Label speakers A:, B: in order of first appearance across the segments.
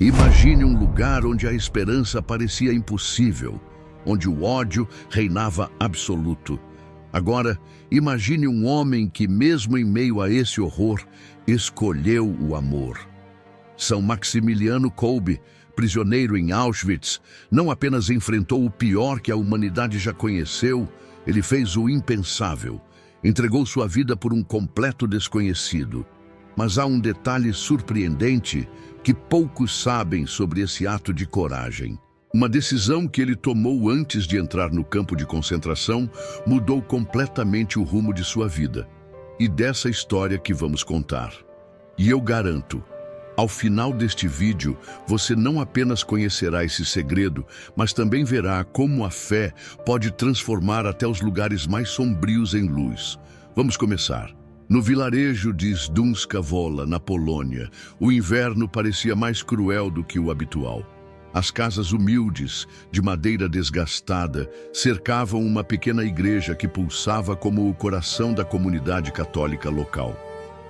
A: Imagine um lugar onde a esperança parecia impossível, onde o ódio reinava absoluto. Agora, imagine um homem que, mesmo em meio a esse horror, escolheu o amor. São Maximiliano Kolbe, prisioneiro em Auschwitz, não apenas enfrentou o pior que a humanidade já conheceu, ele fez o impensável. Entregou sua vida por um completo desconhecido. Mas há um detalhe surpreendente que poucos sabem sobre esse ato de coragem. Uma decisão que ele tomou antes de entrar no campo de concentração mudou completamente o rumo de sua vida. E dessa história que vamos contar. E eu garanto, ao final deste vídeo, você não apenas conhecerá esse segredo, mas também verá como a fé pode transformar até os lugares mais sombrios em luz. Vamos começar. No vilarejo de Zdunska Wola, na Polônia, o inverno parecia mais cruel do que o habitual. As casas humildes, de madeira desgastada, cercavam uma pequena igreja que pulsava como o coração da comunidade católica local.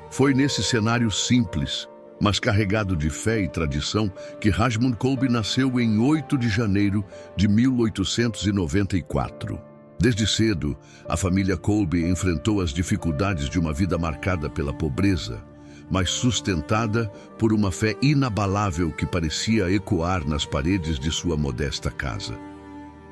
A: Foi nesse cenário simples, mas carregado de fé e tradição, que Rajmund Kolbe nasceu em 8 de janeiro de 1894. Desde cedo, a família Kolbe enfrentou as dificuldades de uma vida marcada pela pobreza, mas sustentada por uma fé inabalável que parecia ecoar nas paredes de sua modesta casa.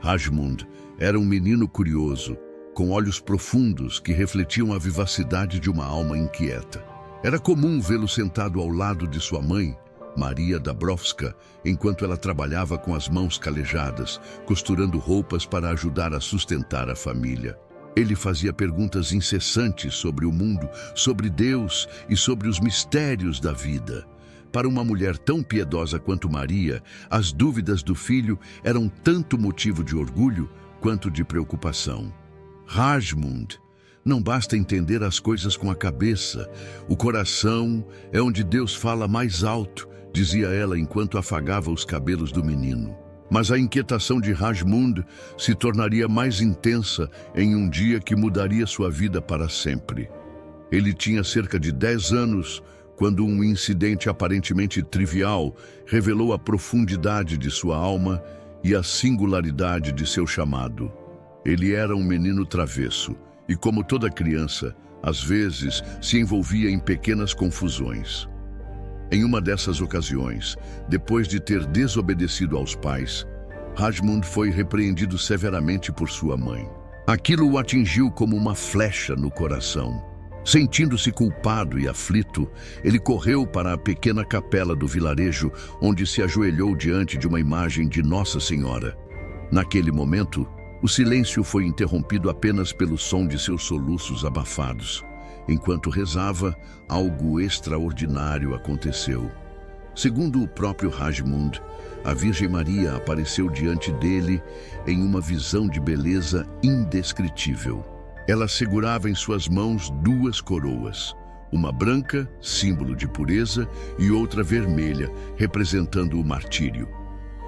A: Rajmund era um menino curioso, com olhos profundos que refletiam a vivacidade de uma alma inquieta. Era comum vê-lo sentado ao lado de sua mãe, Maria Dabrowska, enquanto ela trabalhava com as mãos calejadas, costurando roupas para ajudar a sustentar a família. Ele fazia perguntas incessantes sobre o mundo, sobre Deus e sobre os mistérios da vida. Para uma mulher tão piedosa quanto Maria, as dúvidas do filho eram tanto motivo de orgulho quanto de preocupação. Rajmund, não basta entender as coisas com a cabeça. O coração é onde Deus fala mais alto, dizia ela enquanto afagava os cabelos do menino. Mas a inquietação de Rajmund se tornaria mais intensa em um dia que mudaria sua vida para sempre. Ele tinha cerca de 10 anos quando um incidente aparentemente trivial revelou a profundidade de sua alma e a singularidade de seu chamado. Ele era um menino travesso e, como toda criança, às vezes se envolvia em pequenas confusões. Em uma dessas ocasiões, depois de ter desobedecido aos pais, Rajmund foi repreendido severamente por sua mãe. Aquilo o atingiu como uma flecha no coração. Sentindo-se culpado e aflito, ele correu para a pequena capela do vilarejo, onde se ajoelhou diante de uma imagem de Nossa Senhora. Naquele momento, o silêncio foi interrompido apenas pelo som de seus soluços abafados. Enquanto rezava, algo extraordinário aconteceu. Segundo o próprio Rajmund, a Virgem Maria apareceu diante dele em uma visão de beleza indescritível. Ela segurava em suas mãos 2 coroas, uma branca, símbolo de pureza, e outra vermelha, representando o martírio.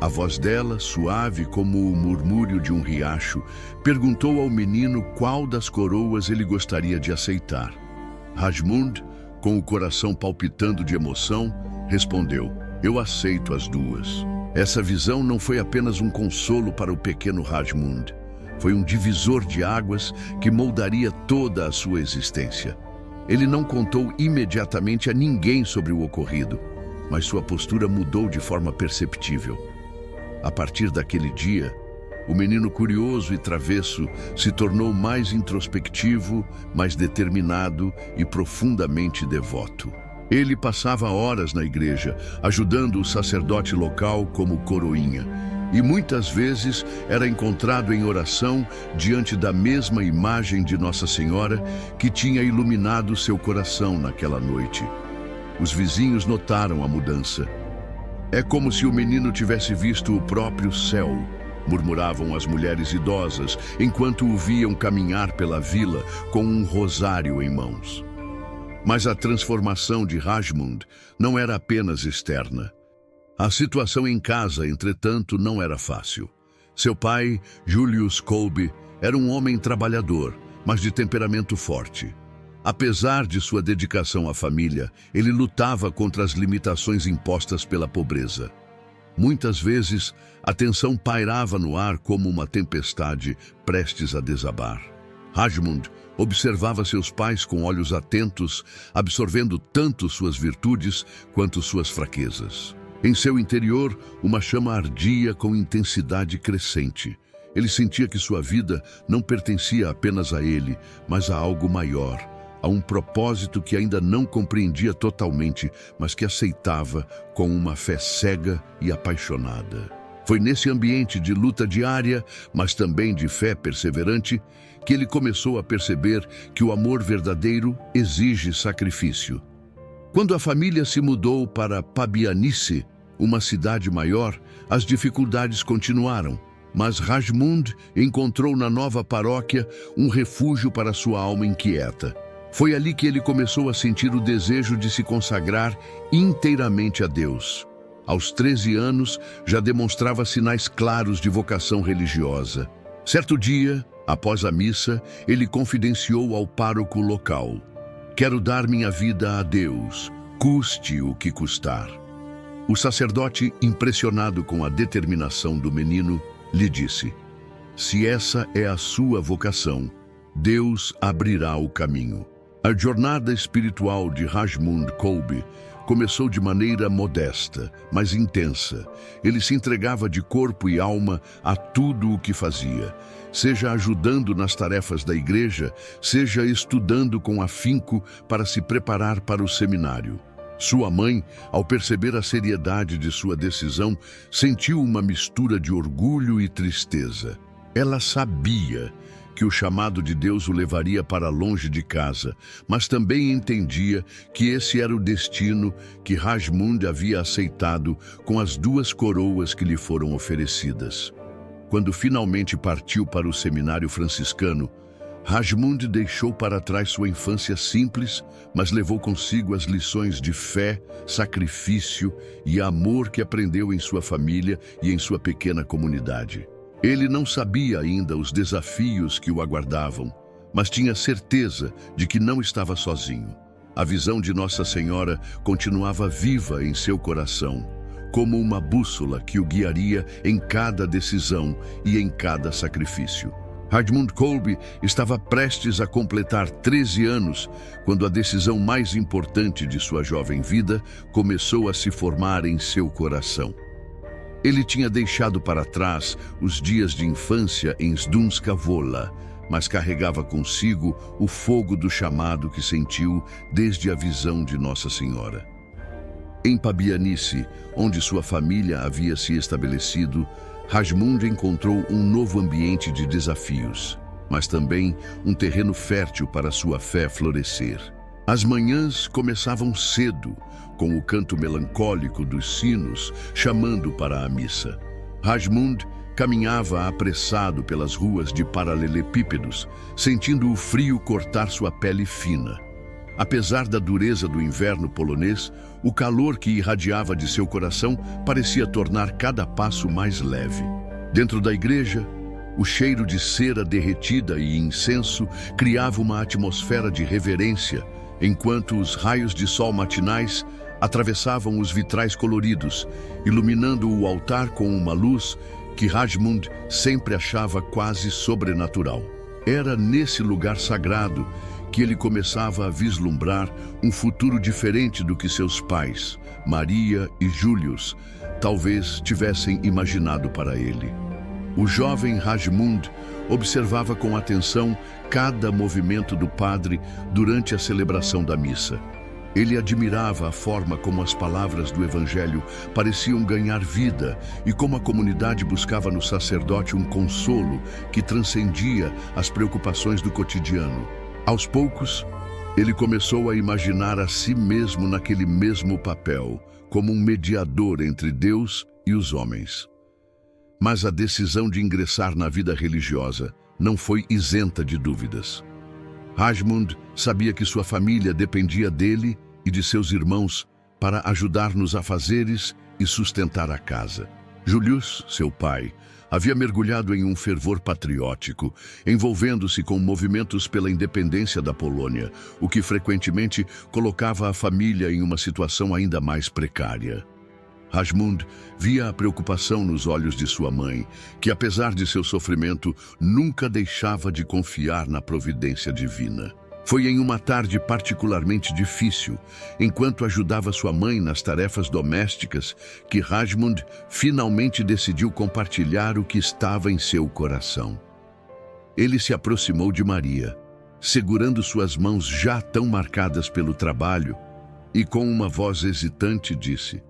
A: A voz dela, suave como o murmúrio de um riacho, perguntou ao menino qual das coroas ele gostaria de aceitar. Rajmund, com o coração palpitando de emoção, respondeu: "Eu aceito as 2. Essa visão não foi apenas um consolo para o pequeno Rajmund. Foi um divisor de águas que moldaria toda a sua existência. Ele não contou imediatamente a ninguém sobre o ocorrido, mas sua postura mudou de forma perceptível. A partir daquele dia, o menino curioso e travesso se tornou mais introspectivo, mais determinado e profundamente devoto. Ele passava horas na igreja, ajudando o sacerdote local como coroinha, e muitas vezes era encontrado em oração diante da mesma imagem de Nossa Senhora que tinha iluminado seu coração naquela noite. Os vizinhos notaram a mudança. "É como se o menino tivesse visto o próprio céu", murmuravam as mulheres idosas, enquanto o viam caminhar pela vila com um rosário em mãos. Mas a transformação de Rajmund não era apenas externa. A situação em casa, entretanto, não era fácil. Seu pai, Julius Kolbe, era um homem trabalhador, mas de temperamento forte. Apesar de sua dedicação à família, ele lutava contra as limitações impostas pela pobreza. Muitas vezes, a tensão pairava no ar como uma tempestade prestes a desabar. Rajmund observava seus pais com olhos atentos, absorvendo tanto suas virtudes quanto suas fraquezas. Em seu interior, uma chama ardia com intensidade crescente. Ele sentia que sua vida não pertencia apenas a ele, mas a algo maior, a um propósito que ainda não compreendia totalmente, mas que aceitava com uma fé cega e apaixonada. Foi nesse ambiente de luta diária, mas também de fé perseverante, que ele começou a perceber que o amor verdadeiro exige sacrifício. Quando a família se mudou para Pabianice, uma cidade maior, as dificuldades continuaram, mas Rajmund encontrou na nova paróquia um refúgio para sua alma inquieta. Foi ali que ele começou a sentir o desejo de se consagrar inteiramente a Deus. Aos 13 anos, já demonstrava sinais claros de vocação religiosa. Certo dia, após a missa, ele confidenciou ao pároco local: "Quero dar minha vida a Deus, custe o que custar." O sacerdote, impressionado com a determinação do menino, lhe disse: "Se essa é a sua vocação, Deus abrirá o caminho." A jornada espiritual de Rajmund Kolbe começou de maneira modesta, mas intensa. Ele se entregava de corpo e alma a tudo o que fazia, seja ajudando nas tarefas da igreja, seja estudando com afinco para se preparar para o seminário. Sua mãe, ao perceber a seriedade de sua decisão, sentiu uma mistura de orgulho e tristeza. Ela sabia que o chamado de Deus o levaria para longe de casa, mas também entendia que esse era o destino que Rajmund havia aceitado com as 2 coroas que lhe foram oferecidas. Quando finalmente partiu para o seminário franciscano, Rajmund deixou para trás sua infância simples, mas levou consigo as lições de fé, sacrifício e amor que aprendeu em sua família e em sua pequena comunidade. Ele não sabia ainda os desafios que o aguardavam, mas tinha certeza de que não estava sozinho. A visão de Nossa Senhora continuava viva em seu coração, como uma bússola que o guiaria em cada decisão e em cada sacrifício. Rajmund Kolbe estava prestes a completar 13 anos quando a decisão mais importante de sua jovem vida começou a se formar em seu coração. Ele tinha deixado para trás os dias de infância em Zdunska Vola, mas carregava consigo o fogo do chamado que sentiu desde a visão de Nossa Senhora. Em Pabianice, onde sua família havia se estabelecido, Rajmund encontrou um novo ambiente de desafios, mas também um terreno fértil para sua fé florescer. As manhãs começavam cedo, com o canto melancólico dos sinos chamando para a missa. Rajmund caminhava apressado pelas ruas de paralelepípedos, sentindo o frio cortar sua pele fina. Apesar da dureza do inverno polonês, o calor que irradiava de seu coração parecia tornar cada passo mais leve. Dentro da igreja, o cheiro de cera derretida e incenso criava uma atmosfera de reverência, enquanto os raios de sol matinais atravessavam os vitrais coloridos, iluminando o altar com uma luz que Rajmund sempre achava quase sobrenatural. Era nesse lugar sagrado que ele começava a vislumbrar um futuro diferente do que seus pais, Maria e Julius, talvez tivessem imaginado para ele. O jovem Rajmund observava com atenção cada movimento do padre durante a celebração da missa. Ele admirava a forma como as palavras do Evangelho pareciam ganhar vida e como a comunidade buscava no sacerdote um consolo que transcendia as preocupações do cotidiano. Aos poucos, ele começou a imaginar a si mesmo naquele mesmo papel, como um mediador entre Deus e os homens. Mas a decisão de ingressar na vida religiosa não foi isenta de dúvidas. Rajmund sabia que sua família dependia dele e de seus irmãos para ajudar nos afazeres e sustentar a casa. Julius, seu pai, havia mergulhado em um fervor patriótico, envolvendo-se com movimentos pela independência da Polônia, o que frequentemente colocava a família em uma situação ainda mais precária. Rasmund via a preocupação nos olhos de sua mãe, que apesar de seu sofrimento, nunca deixava de confiar na providência divina. Foi em uma tarde particularmente difícil, enquanto ajudava sua mãe nas tarefas domésticas, que Rasmund finalmente decidiu compartilhar o que estava em seu coração. Ele se aproximou de Maria, segurando suas mãos já tão marcadas pelo trabalho, e com uma voz hesitante disse: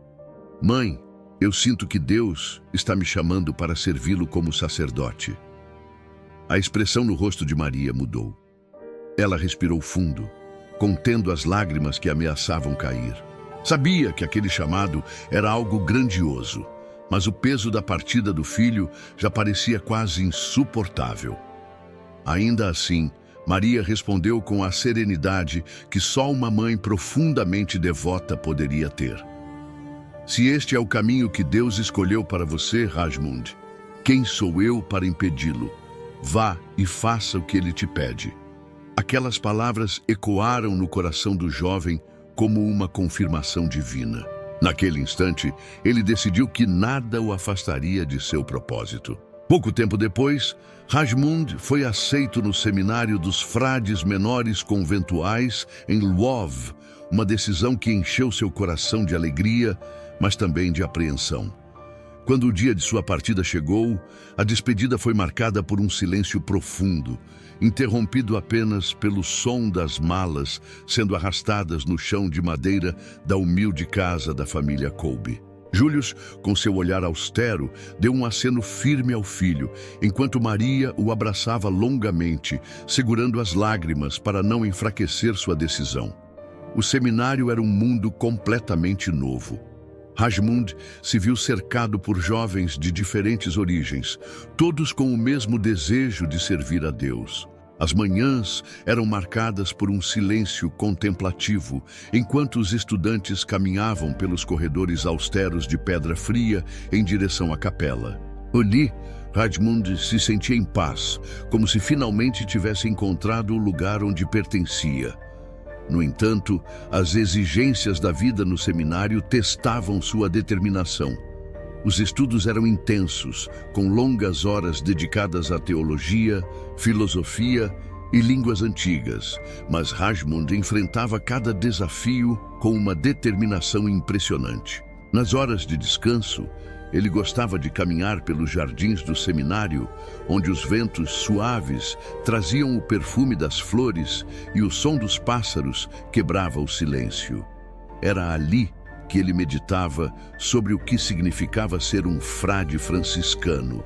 A: "Mãe, eu sinto que Deus está me chamando para servi-lo como sacerdote." A expressão no rosto de Maria mudou. Ela respirou fundo, contendo as lágrimas que ameaçavam cair. Sabia que aquele chamado era algo grandioso, mas o peso da partida do filho já parecia quase insuportável. Ainda assim, Maria respondeu com a serenidade que só uma mãe profundamente devota poderia ter. "Se este é o caminho que Deus escolheu para você, Rasmund, quem sou eu para impedi-lo? Vá e faça o que ele te pede." Aquelas palavras ecoaram no coração do jovem como uma confirmação divina. Naquele instante, ele decidiu que nada o afastaria de seu propósito. Pouco tempo depois, Rasmund foi aceito no seminário dos frades menores conventuais em Lwów, uma decisão que encheu seu coração de alegria, mas também de apreensão. Quando o dia de sua partida chegou, a despedida foi marcada por um silêncio profundo, interrompido apenas pelo som das malas sendo arrastadas no chão de madeira da humilde casa da família Kolbe. Julius, com seu olhar austero, deu um aceno firme ao filho, enquanto Maria o abraçava longamente, segurando as lágrimas para não enfraquecer sua decisão. O seminário era um mundo completamente novo. Rasmund se viu cercado por jovens de diferentes origens, todos com o mesmo desejo de servir a Deus. As manhãs eram marcadas por um silêncio contemplativo, enquanto os estudantes caminhavam pelos corredores austeros de pedra fria em direção à capela. Ali, Rasmund se sentia em paz, como se finalmente tivesse encontrado o lugar onde pertencia. No entanto, as exigências da vida no seminário testavam sua determinação. Os estudos eram intensos, com longas horas dedicadas à teologia, filosofia e línguas antigas, mas Rasmund enfrentava cada desafio com uma determinação impressionante. Nas horas de descanso, ele gostava de caminhar pelos jardins do seminário, onde os ventos suaves traziam o perfume das flores e o som dos pássaros quebrava o silêncio. Era ali que ele meditava sobre o que significava ser um frade franciscano.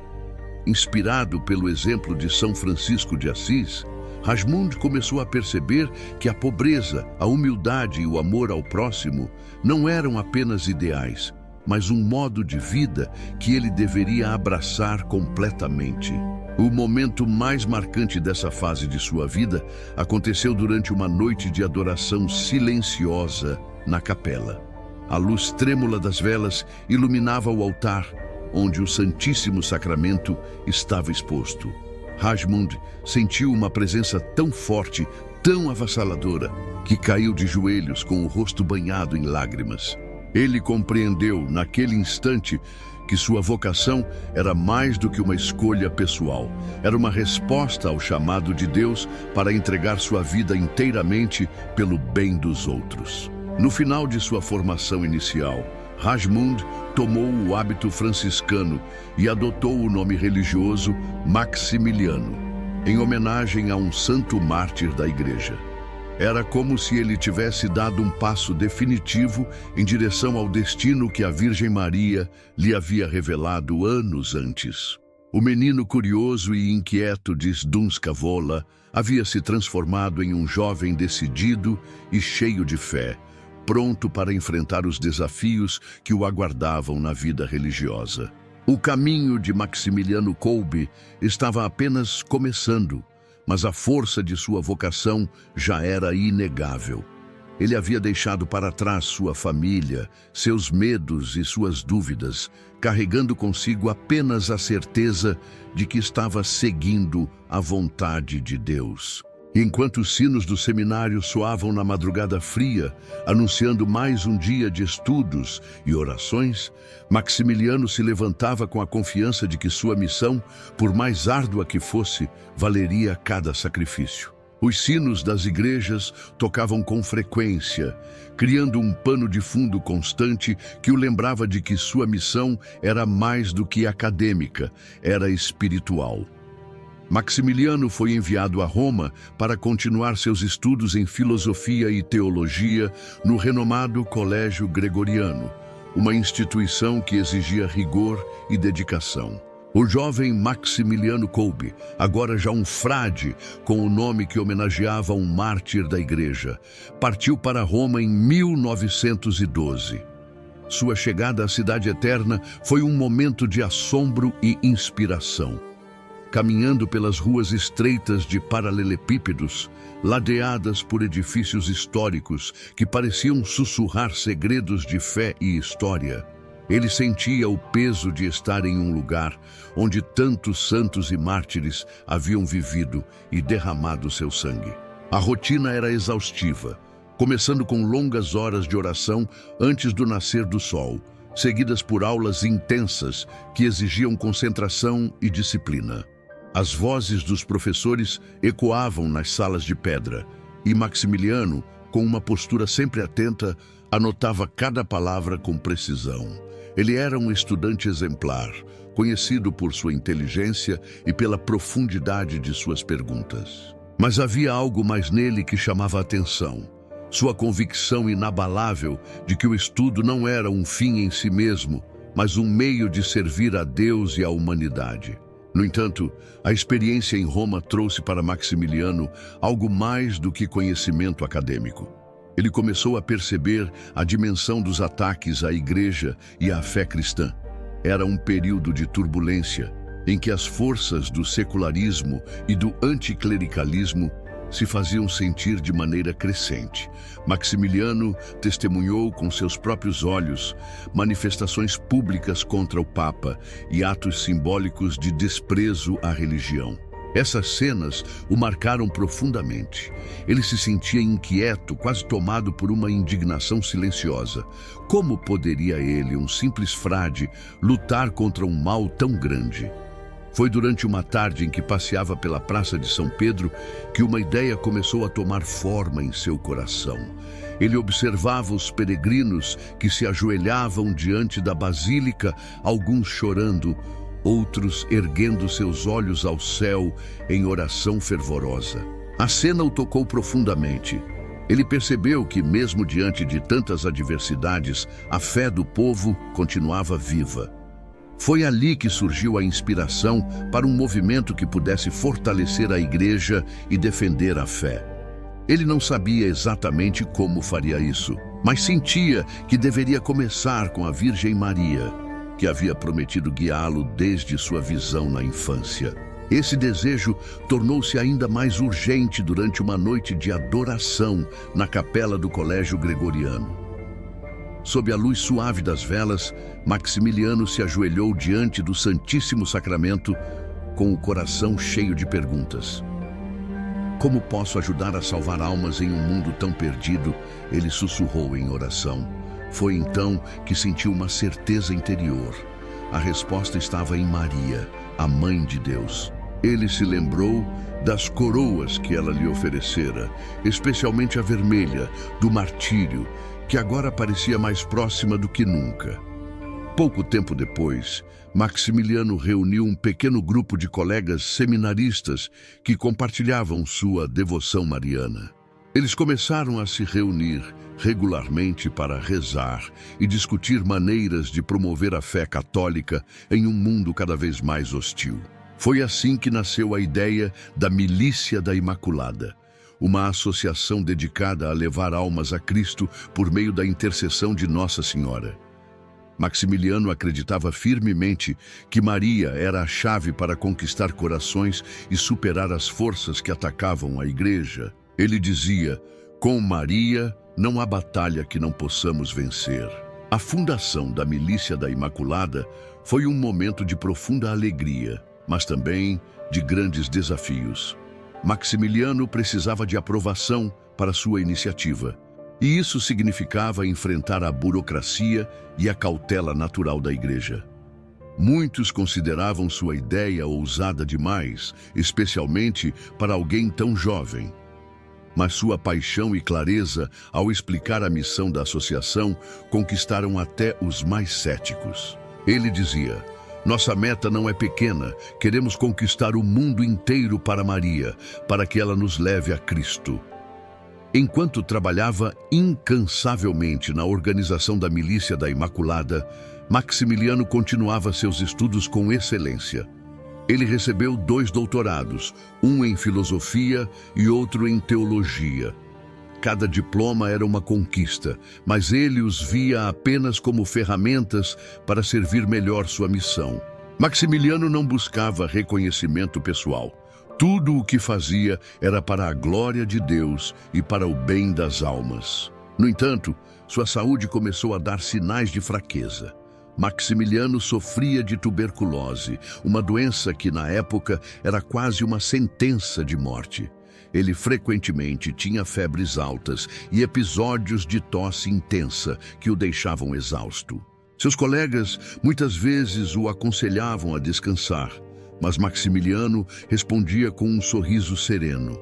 A: Inspirado pelo exemplo de São Francisco de Assis, Rasmund começou a perceber que a pobreza, a humildade e o amor ao próximo não eram apenas ideais, mas um modo de vida que ele deveria abraçar completamente. O momento mais marcante dessa fase de sua vida aconteceu durante uma noite de adoração silenciosa na capela. A luz trêmula das velas iluminava o altar, onde o Santíssimo Sacramento estava exposto. Rasmund sentiu uma presença tão forte, tão avassaladora, que caiu de joelhos com o rosto banhado em lágrimas. Ele compreendeu, naquele instante, que sua vocação era mais do que uma escolha pessoal. Era uma resposta ao chamado de Deus para entregar sua vida inteiramente pelo bem dos outros. No final de sua formação inicial, Rasmund tomou o hábito franciscano e adotou o nome religioso Maximiliano, em homenagem a um santo mártir da Igreja. Era como se ele tivesse dado um passo definitivo em direção ao destino que a Virgem Maria lhe havia revelado anos antes. O menino curioso e inquieto de Zdunska-Wola havia se transformado em um jovem decidido e cheio de fé, pronto para enfrentar os desafios que o aguardavam na vida religiosa. O caminho de Maximiliano Kolbe estava apenas começando, mas a força de sua vocação já era inegável. Ele havia deixado para trás sua família, seus medos e suas dúvidas, carregando consigo apenas a certeza de que estava seguindo a vontade de Deus. E enquanto os sinos do seminário soavam na madrugada fria, anunciando mais um dia de estudos e orações, Maximiliano se levantava com a confiança de que sua missão, por mais árdua que fosse, valeria cada sacrifício. Os sinos das igrejas tocavam com frequência, criando um pano de fundo constante que o lembrava de que sua missão era mais do que acadêmica, era espiritual. Maximiliano foi enviado a Roma para continuar seus estudos em filosofia e teologia no renomado Colégio Gregoriano, uma instituição que exigia rigor e dedicação. O jovem Maximiliano Kolbe, agora já um frade com o nome que homenageava um mártir da igreja, partiu para Roma em 1912. Sua chegada à Cidade Eterna foi um momento de assombro e inspiração. Caminhando pelas ruas estreitas de paralelepípedos, ladeadas por edifícios históricos que pareciam sussurrar segredos de fé e história, ele sentia o peso de estar em um lugar onde tantos santos e mártires haviam vivido e derramado seu sangue. A rotina era exaustiva, começando com longas horas de oração antes do nascer do sol, seguidas por aulas intensas que exigiam concentração e disciplina. As vozes dos professores ecoavam nas salas de pedra, e Maximiliano, com uma postura sempre atenta, anotava cada palavra com precisão. Ele era um estudante exemplar, conhecido por sua inteligência e pela profundidade de suas perguntas. Mas havia algo mais nele que chamava a atenção. Sua convicção inabalável de que o estudo não era um fim em si mesmo, mas um meio de servir a Deus e à humanidade. No entanto, a experiência em Roma trouxe para Maximiliano algo mais do que conhecimento acadêmico. Ele começou a perceber a dimensão dos ataques à igreja e à fé cristã. Era um período de turbulência em que as forças do secularismo e do anticlericalismo se faziam sentir de maneira crescente. Maximiliano testemunhou com seus próprios olhos manifestações públicas contra o Papa e atos simbólicos de desprezo à religião. Essas cenas o marcaram profundamente. Ele se sentia inquieto, quase tomado por uma indignação silenciosa. Como poderia ele, um simples frade, lutar contra um mal tão grande? Foi durante uma tarde em que passeava pela Praça de São Pedro que uma ideia começou a tomar forma em seu coração. Ele observava os peregrinos que se ajoelhavam diante da basílica, alguns chorando, outros erguendo seus olhos ao céu em oração fervorosa. A cena o tocou profundamente. Ele percebeu que, mesmo diante de tantas adversidades, a fé do povo continuava viva. Foi ali que surgiu a inspiração para um movimento que pudesse fortalecer a igreja e defender a fé. Ele não sabia exatamente como faria isso, mas sentia que deveria começar com a Virgem Maria, que havia prometido guiá-lo desde sua visão na infância. Esse desejo tornou-se ainda mais urgente durante uma noite de adoração na capela do Colégio Gregoriano. Sob a luz suave das velas, Maximiliano se ajoelhou diante do Santíssimo Sacramento com o coração cheio de perguntas. Como posso ajudar a salvar almas em um mundo tão perdido? Ele sussurrou em oração. Foi então que sentiu uma certeza interior. A resposta estava em Maria, a Mãe de Deus. Ele se lembrou das coroas que ela lhe oferecera, especialmente a vermelha, do martírio, que agora parecia mais próxima do que nunca. Pouco tempo depois, Maximiliano reuniu um pequeno grupo de colegas seminaristas que compartilhavam sua devoção mariana. Eles começaram a se reunir regularmente para rezar e discutir maneiras de promover a fé católica em um mundo cada vez mais hostil. Foi assim que nasceu a ideia da Milícia da Imaculada, uma associação dedicada a levar almas a Cristo por meio da intercessão de Nossa Senhora. Maximiliano acreditava firmemente que Maria era a chave para conquistar corações e superar as forças que atacavam a igreja. Ele dizia: com Maria não há batalha que não possamos vencer. A fundação da Milícia da Imaculada foi um momento de profunda alegria, mas também de grandes desafios. Maximiliano precisava de aprovação para sua iniciativa, e isso significava enfrentar a burocracia e a cautela natural da igreja. Muitos consideravam sua ideia ousada demais, especialmente para alguém tão jovem. Mas sua paixão e clareza ao explicar a missão da associação conquistaram até os mais céticos. Ele dizia: "Nossa meta não é pequena, queremos conquistar o mundo inteiro para Maria, para que ela nos leve a Cristo." Enquanto trabalhava incansavelmente na organização da Milícia da Imaculada, Maximiliano continuava seus estudos com excelência. Ele recebeu 2 doutorados, um em filosofia e outro em teologia. Cada diploma era uma conquista, mas ele os via apenas como ferramentas para servir melhor sua missão. Maximiliano não buscava reconhecimento pessoal. Tudo o que fazia era para a glória de Deus e para o bem das almas. No entanto, sua saúde começou a dar sinais de fraqueza. Maximiliano sofria de tuberculose, uma doença que na época era quase uma sentença de morte. Ele frequentemente tinha febres altas e episódios de tosse intensa que o deixavam exausto. Seus colegas muitas vezes o aconselhavam a descansar, mas Maximiliano respondia com um sorriso sereno.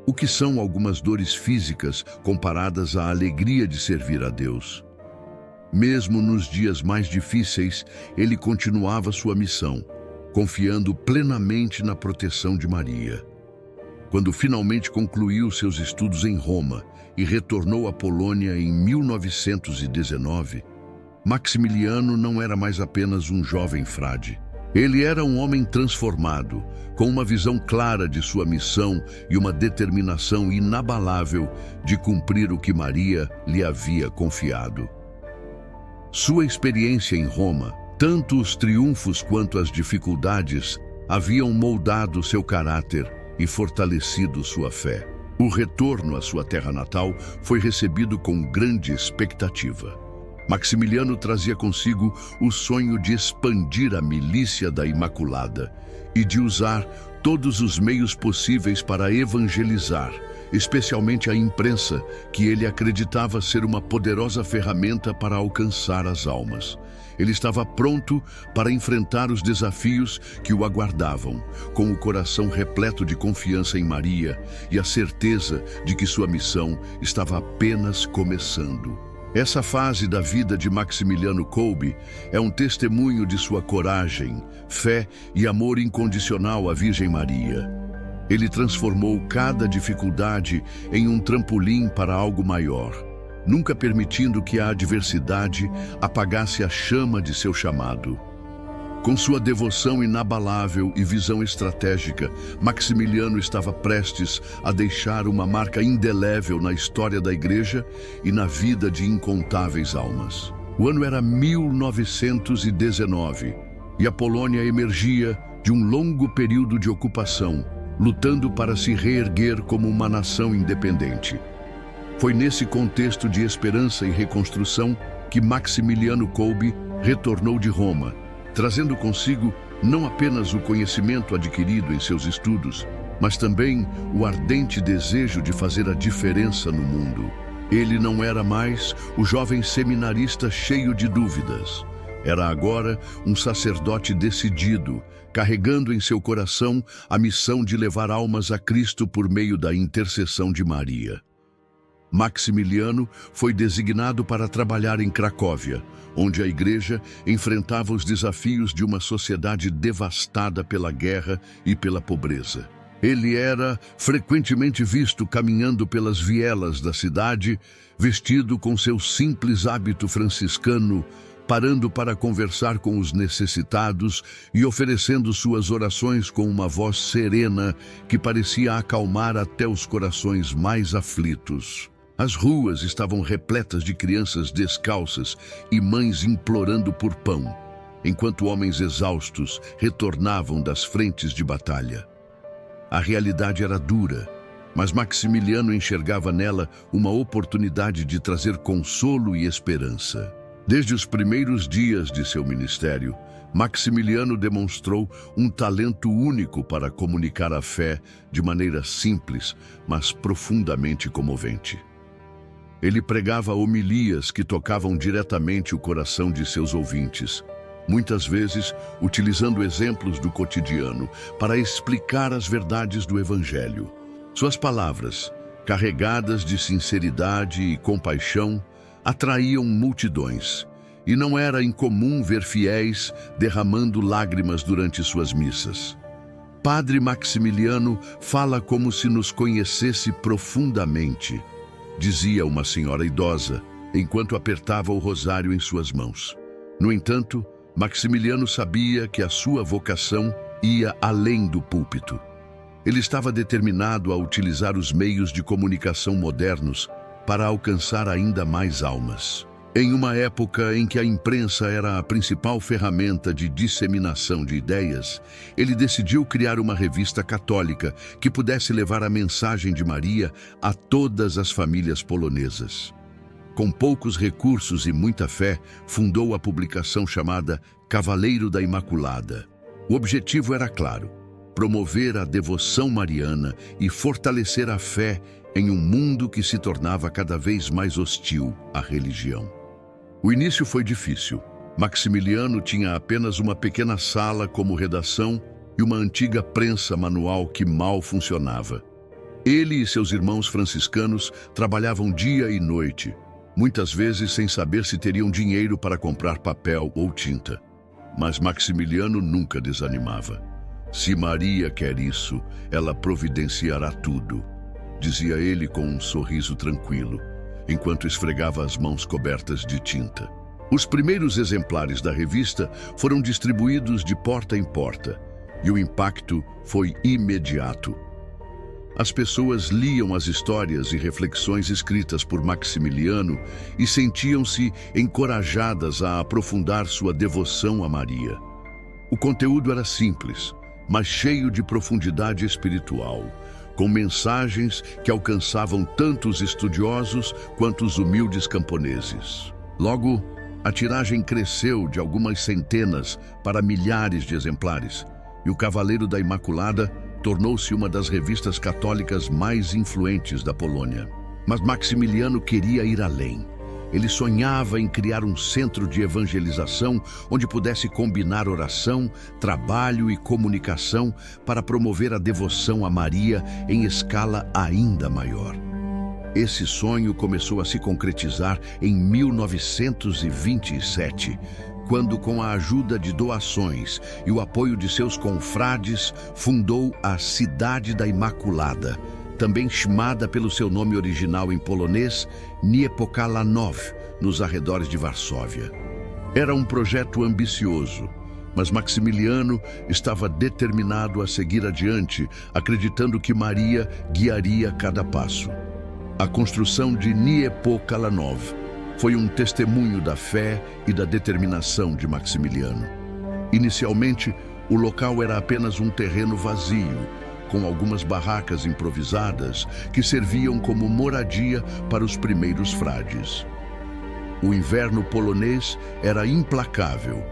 A: O que são algumas dores físicas comparadas à alegria de servir a Deus? Mesmo nos dias mais difíceis, ele continuava sua missão, confiando plenamente na proteção de Maria. Quando finalmente concluiu seus estudos em Roma e retornou à Polônia em 1919, Maximiliano não era mais apenas um jovem frade. Ele era um homem transformado, com uma visão clara de sua missão e uma determinação inabalável de cumprir o que Maria lhe havia confiado. Sua experiência em Roma, tanto os triunfos quanto as dificuldades, haviam moldado seu caráter e fortalecido sua fé. O retorno à sua terra natal foi recebido com grande expectativa. Maximiliano trazia consigo o sonho de expandir a Milícia da Imaculada e de usar todos os meios possíveis para evangelizar, especialmente a imprensa, que ele acreditava ser uma poderosa ferramenta para alcançar as almas. Ele estava pronto para enfrentar os desafios que o aguardavam, com o coração repleto de confiança em Maria e a certeza de que sua missão estava apenas começando. Essa fase da vida de Maximiliano Kolbe é um testemunho de sua coragem, fé e amor incondicional à Virgem Maria. Ele transformou cada dificuldade em um trampolim para algo maior, nunca permitindo que a adversidade apagasse a chama de seu chamado. Com sua devoção inabalável e visão estratégica, Maximiliano estava prestes a deixar uma marca indelével na história da Igreja e na vida de incontáveis almas. O ano era 1919 e a Polônia emergia de um longo período de ocupação, lutando para se reerguer como uma nação independente. Foi nesse contexto de esperança e reconstrução que Maximiliano Kolbe retornou de Roma, trazendo consigo não apenas o conhecimento adquirido em seus estudos, mas também o ardente desejo de fazer a diferença no mundo. Ele não era mais o jovem seminarista cheio de dúvidas. Era agora um sacerdote decidido, carregando em seu coração a missão de levar almas a Cristo por meio da intercessão de Maria. Maximiliano foi designado para trabalhar em Cracóvia, onde a igreja enfrentava os desafios de uma sociedade devastada pela guerra e pela pobreza. Ele era frequentemente visto caminhando pelas vielas da cidade, vestido com seu simples hábito franciscano, parando para conversar com os necessitados e oferecendo suas orações com uma voz serena que parecia acalmar até os corações mais aflitos. As ruas estavam repletas de crianças descalças e mães implorando por pão, enquanto homens exaustos retornavam das frentes de batalha. A realidade era dura, mas Maximiliano enxergava nela uma oportunidade de trazer consolo e esperança. Desde os primeiros dias de seu ministério, Maximiliano demonstrou um talento único para comunicar a fé de maneira simples, mas profundamente comovente. Ele pregava homilias que tocavam diretamente o coração de seus ouvintes, muitas vezes utilizando exemplos do cotidiano para explicar as verdades do Evangelho. Suas palavras, carregadas de sinceridade e compaixão, atraíam multidões, e não era incomum ver fiéis derramando lágrimas durante suas missas. Padre Maximiliano fala como se nos conhecesse profundamente, dizia uma senhora idosa, enquanto apertava o rosário em suas mãos. No entanto, Maximiliano sabia que a sua vocação ia além do púlpito. Ele estava determinado a utilizar os meios de comunicação modernos para alcançar ainda mais almas. Em uma época em que a imprensa era a principal ferramenta de disseminação de ideias, ele decidiu criar uma revista católica que pudesse levar a mensagem de Maria a todas as famílias polonesas. Com poucos recursos e muita fé, fundou a publicação chamada Cavaleiro da Imaculada. O objetivo era claro: promover a devoção mariana e fortalecer a fé em um mundo que se tornava cada vez mais hostil à religião. O início foi difícil. Maximiliano tinha apenas uma pequena sala como redação e uma antiga prensa manual que mal funcionava. Ele e seus irmãos franciscanos trabalhavam dia e noite, muitas vezes sem saber se teriam dinheiro para comprar papel ou tinta. Mas Maximiliano nunca desanimava. Se Maria quer isso, ela providenciará tudo, dizia ele com um sorriso tranquilo, enquanto esfregava as mãos cobertas de tinta. Os primeiros exemplares da revista foram distribuídos de porta em porta, e o impacto foi imediato. As pessoas liam as histórias e reflexões escritas por Maximiliano e sentiam-se encorajadas a aprofundar sua devoção a Maria. O conteúdo era simples, mas cheio de profundidade espiritual, com mensagens que alcançavam tanto os estudiosos quanto os humildes camponeses. Logo, a tiragem cresceu de algumas centenas para milhares de exemplares, e o Cavaleiro da Imaculada tornou-se uma das revistas católicas mais influentes da Polônia. Mas Maximiliano queria ir além. Ele sonhava em criar um centro de evangelização onde pudesse combinar oração, trabalho e comunicação para promover a devoção a Maria em escala ainda maior. Esse sonho começou a se concretizar em 1927, quando, com a ajuda de doações e o apoio de seus confrades, fundou a Cidade da Imaculada, também chamada pelo seu nome original em polonês, Niepokalanów, nos arredores de Varsóvia. Era um projeto ambicioso, mas Maximiliano estava determinado a seguir adiante, acreditando que Maria guiaria cada passo. A construção de Niepokalanów foi um testemunho da fé e da determinação de Maximiliano. Inicialmente, o local era apenas um terreno vazio, com algumas barracas improvisadas que serviam como moradia para os primeiros frades. O inverno polonês era implacável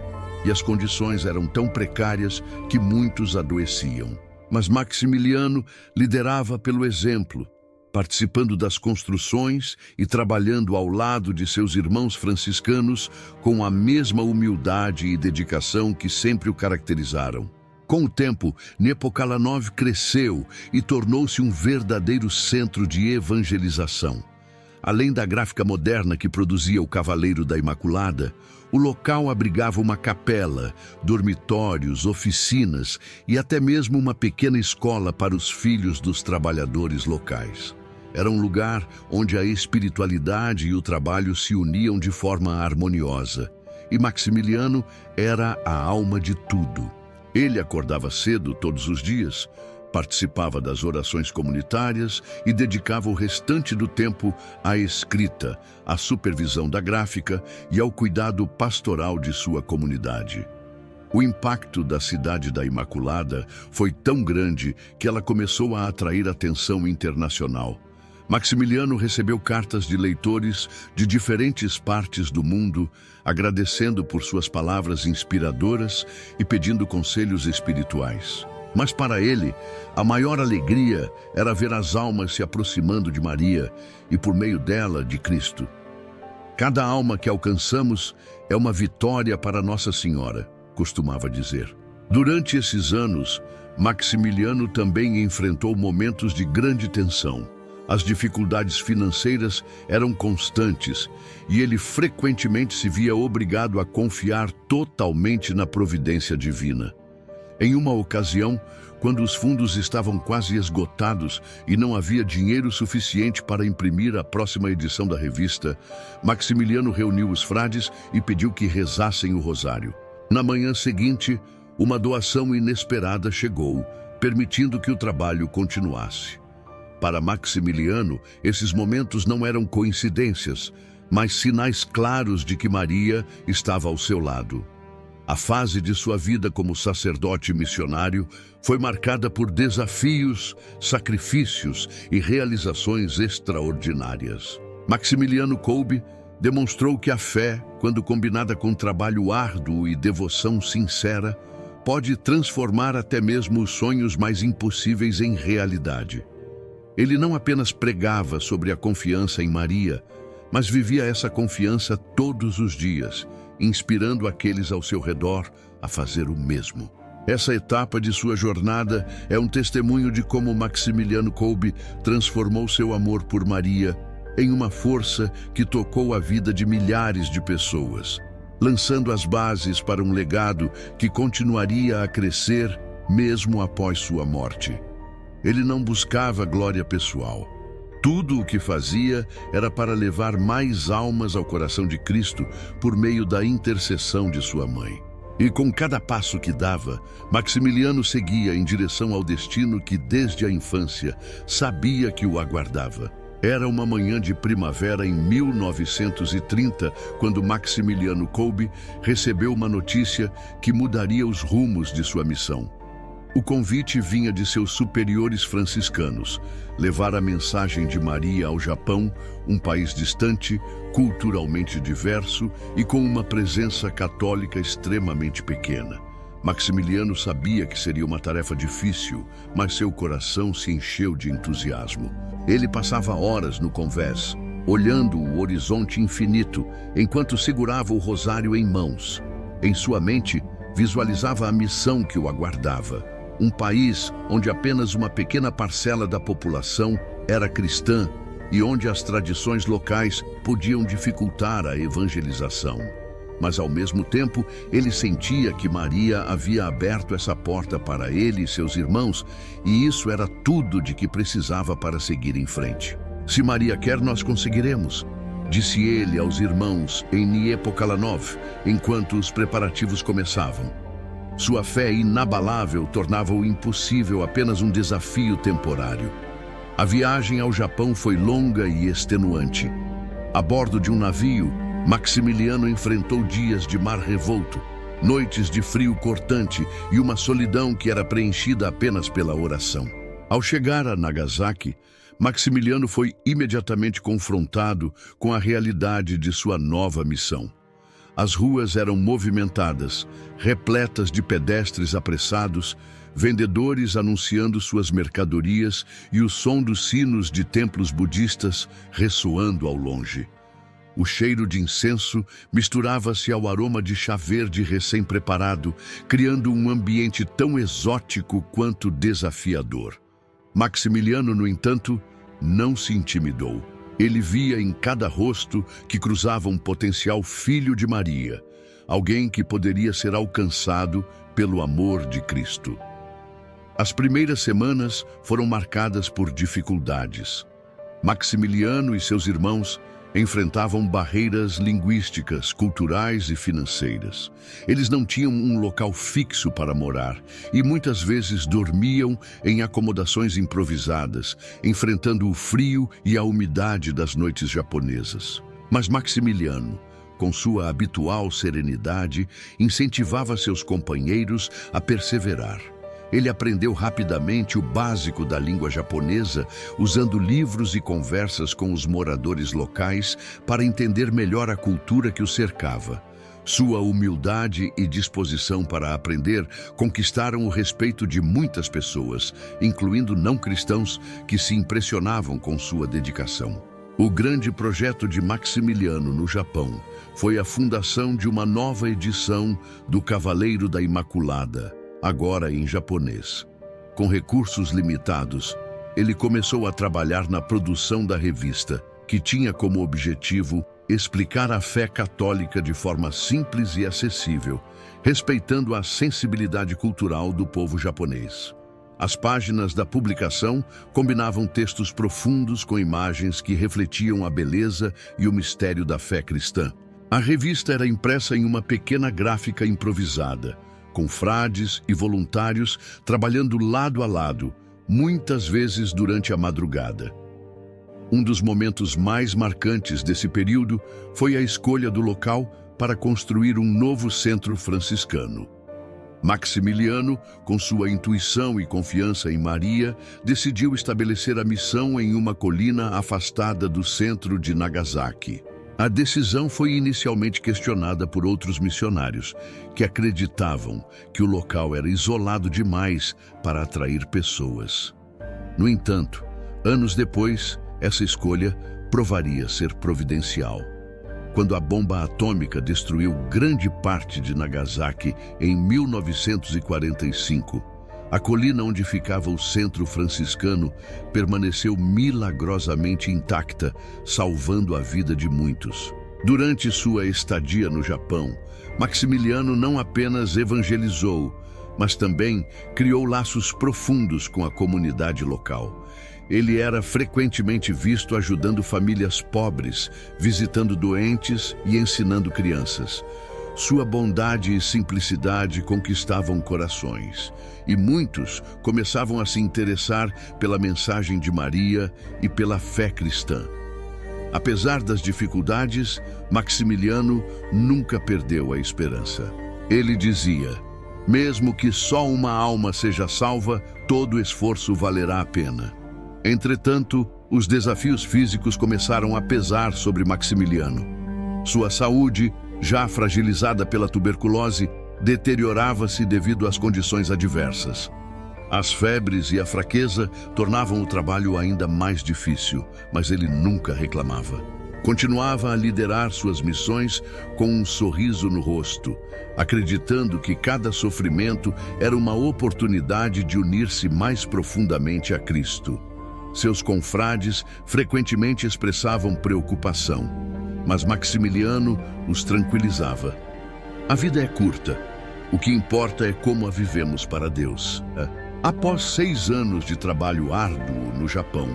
A: e as condições eram tão precárias que muitos adoeciam. Mas Maximiliano liderava pelo exemplo, participando das construções e trabalhando ao lado de seus irmãos franciscanos com a mesma humildade e dedicação que sempre o caracterizaram. Com o tempo, Niepokalanów cresceu e tornou-se um verdadeiro centro de evangelização. Além da gráfica moderna que produzia o Cavaleiro da Imaculada, o local abrigava uma capela, dormitórios, oficinas e até mesmo uma pequena escola para os filhos dos trabalhadores locais. Era um lugar onde a espiritualidade e o trabalho se uniam de forma harmoniosa, e Maximiliano era a alma de tudo. Ele acordava cedo todos os dias, participava das orações comunitárias e dedicava o restante do tempo à escrita, à supervisão da gráfica e ao cuidado pastoral de sua comunidade. O impacto da Cidade da Imaculada foi tão grande que ela começou a atrair atenção internacional. Maximiliano recebeu cartas de leitores de diferentes partes do mundo, agradecendo por suas palavras inspiradoras e pedindo conselhos espirituais. Mas para ele, a maior alegria era ver as almas se aproximando de Maria e, por meio dela, de Cristo. Cada alma que alcançamos é uma vitória para Nossa Senhora, costumava dizer. Durante esses anos, Maximiliano também enfrentou momentos de grande tensão. As dificuldades financeiras eram constantes e ele frequentemente se via obrigado a confiar totalmente na providência divina. Em uma ocasião, quando os fundos estavam quase esgotados e não havia dinheiro suficiente para imprimir a próxima edição da revista, Maximiliano reuniu os frades e pediu que rezassem o rosário. Na manhã seguinte, uma doação inesperada chegou, permitindo que o trabalho continuasse. Para Maximiliano, esses momentos não eram coincidências, mas sinais claros de que Maria estava ao seu lado. A fase de sua vida como sacerdote missionário foi marcada por desafios, sacrifícios e realizações extraordinárias. Maximiliano Kolbe demonstrou que a fé, quando combinada com trabalho árduo e devoção sincera, pode transformar até mesmo os sonhos mais impossíveis em realidade. Ele não apenas pregava sobre a confiança em Maria, mas vivia essa confiança todos os dias, inspirando aqueles ao seu redor a fazer o mesmo. Essa etapa de sua jornada é um testemunho de como Maximiliano Kolbe transformou seu amor por Maria em uma força que tocou a vida de milhares de pessoas, lançando as bases para um legado que continuaria a crescer mesmo após sua morte. Ele não buscava glória pessoal. Tudo o que fazia era para levar mais almas ao coração de Cristo por meio da intercessão de sua mãe. E com cada passo que dava, Maximiliano seguia em direção ao destino que desde a infância sabia que o aguardava. Era uma manhã de primavera em 1930, quando Maximiliano Kolbe recebeu uma notícia que mudaria os rumos de sua missão. O convite vinha de seus superiores franciscanos, levar a mensagem de Maria ao Japão, um país distante, culturalmente diverso e com uma presença católica extremamente pequena. Maximiliano sabia que seria uma tarefa difícil, mas seu coração se encheu de entusiasmo. Ele passava horas no convés, olhando o horizonte infinito, enquanto segurava o rosário em mãos. Em sua mente, visualizava a missão que o aguardava. Um país onde apenas uma pequena parcela da população era cristã e onde as tradições locais podiam dificultar a evangelização. Mas, ao mesmo tempo, ele sentia que Maria havia aberto essa porta para ele e seus irmãos, e isso era tudo de que precisava para seguir em frente. "Se Maria quer, nós conseguiremos", disse ele aos irmãos em Niepokalanów, enquanto os preparativos começavam. Sua fé inabalável tornava o impossível apenas um desafio temporário. A viagem ao Japão foi longa e extenuante. A bordo de um navio, Maximiliano enfrentou dias de mar revolto, noites de frio cortante e uma solidão que era preenchida apenas pela oração. Ao chegar a Nagasaki, Maximiliano foi imediatamente confrontado com a realidade de sua nova missão. As ruas eram movimentadas, repletas de pedestres apressados, vendedores anunciando suas mercadorias e o som dos sinos de templos budistas ressoando ao longe. O cheiro de incenso misturava-se ao aroma de chá verde recém-preparado, criando um ambiente tão exótico quanto desafiador. Maximiliano, no entanto, não se intimidou. Ele via em cada rosto que cruzava um potencial filho de Maria, alguém que poderia ser alcançado pelo amor de Cristo. As primeiras semanas foram marcadas por dificuldades. Maximiliano e seus irmãos enfrentavam barreiras linguísticas, culturais e financeiras. Eles não tinham um local fixo para morar e muitas vezes dormiam em acomodações improvisadas, enfrentando o frio e a umidade das noites japonesas. Mas Maximiliano, com sua habitual serenidade, incentivava seus companheiros a perseverar. Ele aprendeu rapidamente o básico da língua japonesa, usando livros e conversas com os moradores locais para entender melhor a cultura que o cercava. Sua humildade e disposição para aprender conquistaram o respeito de muitas pessoas, incluindo não cristãos, que se impressionavam com sua dedicação. O grande projeto de Maximiliano no Japão foi a fundação de uma nova edição do Cavaleiro da Imaculada, agora em japonês. Com recursos limitados, ele começou a trabalhar na produção da revista, que tinha como objetivo explicar a fé católica de forma simples e acessível, respeitando a sensibilidade cultural do povo japonês. As páginas da publicação combinavam textos profundos com imagens que refletiam a beleza e o mistério da fé cristã. A revista era impressa em uma pequena gráfica improvisada, com frades e voluntários trabalhando lado a lado, muitas vezes durante a madrugada. Um dos momentos mais marcantes desse período foi a escolha do local para construir um novo centro franciscano. Maximiliano, com sua intuição e confiança em Maria, decidiu estabelecer a missão em uma colina afastada do centro de Nagasaki. A decisão foi inicialmente questionada por outros missionários, que acreditavam que o local era isolado demais para atrair pessoas. No entanto, anos depois, essa escolha provaria ser providencial. Quando a bomba atômica destruiu grande parte de Nagasaki em 1945, a colina onde ficava o centro franciscano permaneceu milagrosamente intacta, salvando a vida de muitos. Durante sua estadia no Japão, Maximiliano não apenas evangelizou, mas também criou laços profundos com a comunidade local. Ele era frequentemente visto ajudando famílias pobres, visitando doentes e ensinando crianças. Sua bondade e simplicidade conquistavam corações, e muitos começavam a se interessar pela mensagem de Maria e pela fé cristã. Apesar das dificuldades, Maximiliano nunca perdeu a esperança. Ele dizia: "Mesmo que só uma alma seja salva, todo esforço valerá a pena." Entretanto, os desafios físicos começaram a pesar sobre Maximiliano. Sua saúde, já fragilizada pela tuberculose, deteriorava-se devido às condições adversas. As febres e a fraqueza tornavam o trabalho ainda mais difícil, mas ele nunca reclamava. Continuava a liderar suas missões com um sorriso no rosto, acreditando que cada sofrimento era uma oportunidade de unir-se mais profundamente a Cristo. Seus confrades frequentemente expressavam preocupação, mas Maximiliano os tranquilizava. A vida é curta. O que importa é como a vivemos para Deus. Após 6 anos de trabalho árduo no Japão,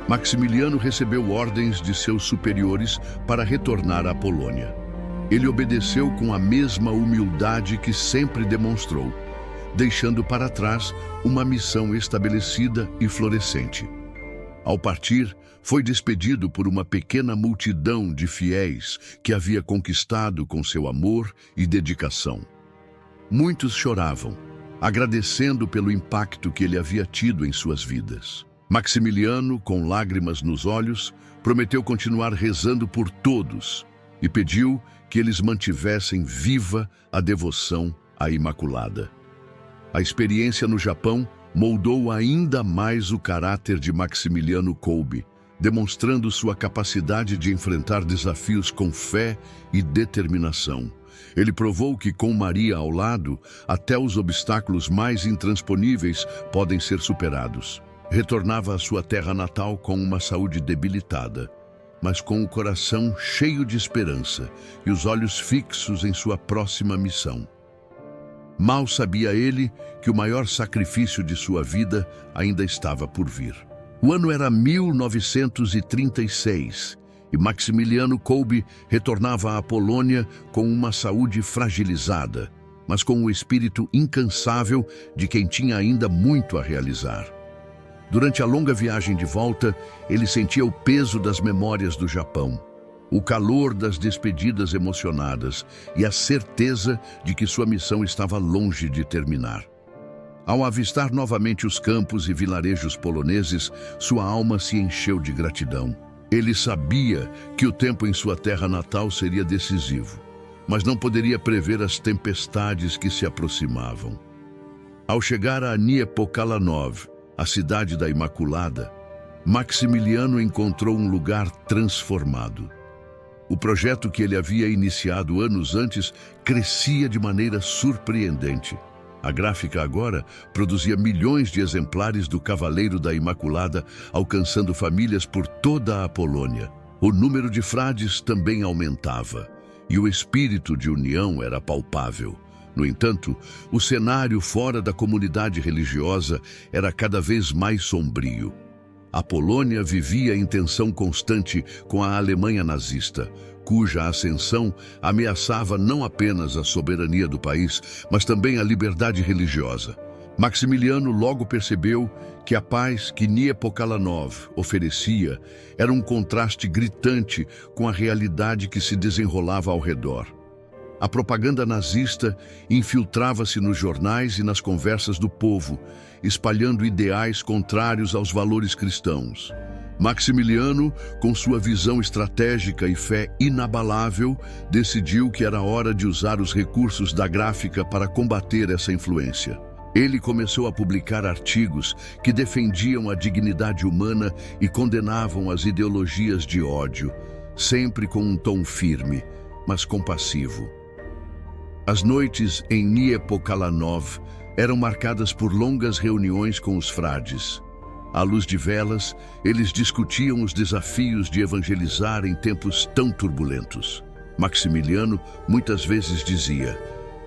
A: Maximiliano recebeu ordens de seus superiores para retornar à Polônia. Ele obedeceu com a mesma humildade que sempre demonstrou, deixando para trás uma missão estabelecida e florescente. Ao partir, foi despedido por uma pequena multidão de fiéis que havia conquistado com seu amor e dedicação. Muitos choravam, agradecendo pelo impacto que ele havia tido em suas vidas. Maximiliano, com lágrimas nos olhos, prometeu continuar rezando por todos e pediu que eles mantivessem viva a devoção à Imaculada. A experiência no Japão moldou ainda mais o caráter de Maximiliano Kolbe, demonstrando sua capacidade de enfrentar desafios com fé e determinação. Ele provou que, com Maria ao lado, até os obstáculos mais intransponíveis podem ser superados. Retornava à sua terra natal com uma saúde debilitada, mas com o coração cheio de esperança e os olhos fixos em sua próxima missão. Mal sabia ele que o maior sacrifício de sua vida ainda estava por vir. O ano era 1936 e Maximiliano Kolbe retornava à Polônia com uma saúde fragilizada, mas com o espírito incansável de quem tinha ainda muito a realizar. Durante a longa viagem de volta, ele sentia o peso das memórias do Japão, o calor das despedidas emocionadas e a certeza de que sua missão estava longe de terminar. Ao avistar novamente os campos e vilarejos poloneses, sua alma se encheu de gratidão. Ele sabia que o tempo em sua terra natal seria decisivo, mas não poderia prever as tempestades que se aproximavam. Ao chegar a Niepokalanów, a cidade da Imaculada, Maximiliano encontrou um lugar transformado. O projeto que ele havia iniciado anos antes crescia de maneira surpreendente. A gráfica agora produzia milhões de exemplares do Cavaleiro da Imaculada, alcançando famílias por toda a Polônia. O número de frades também aumentava, e o espírito de união era palpável. No entanto, o cenário fora da comunidade religiosa era cada vez mais sombrio. A Polônia vivia em tensão constante com a Alemanha nazista, cuja ascensão ameaçava não apenas a soberania do país, mas também a liberdade religiosa. Maximiliano logo percebeu que a paz que Niepokalanów oferecia era um contraste gritante com a realidade que se desenrolava ao redor. A propaganda nazista infiltrava-se nos jornais e nas conversas do povo, espalhando ideais contrários aos valores cristãos. Maximiliano, com sua visão estratégica e fé inabalável, decidiu que era hora de usar os recursos da gráfica para combater essa influência. Ele começou a publicar artigos que defendiam a dignidade humana e condenavam as ideologias de ódio, sempre com um tom firme, mas compassivo. As noites em Niepokalanów eram marcadas por longas reuniões com os frades. À luz de velas, eles discutiam os desafios de evangelizar em tempos tão turbulentos. Maximiliano muitas vezes dizia: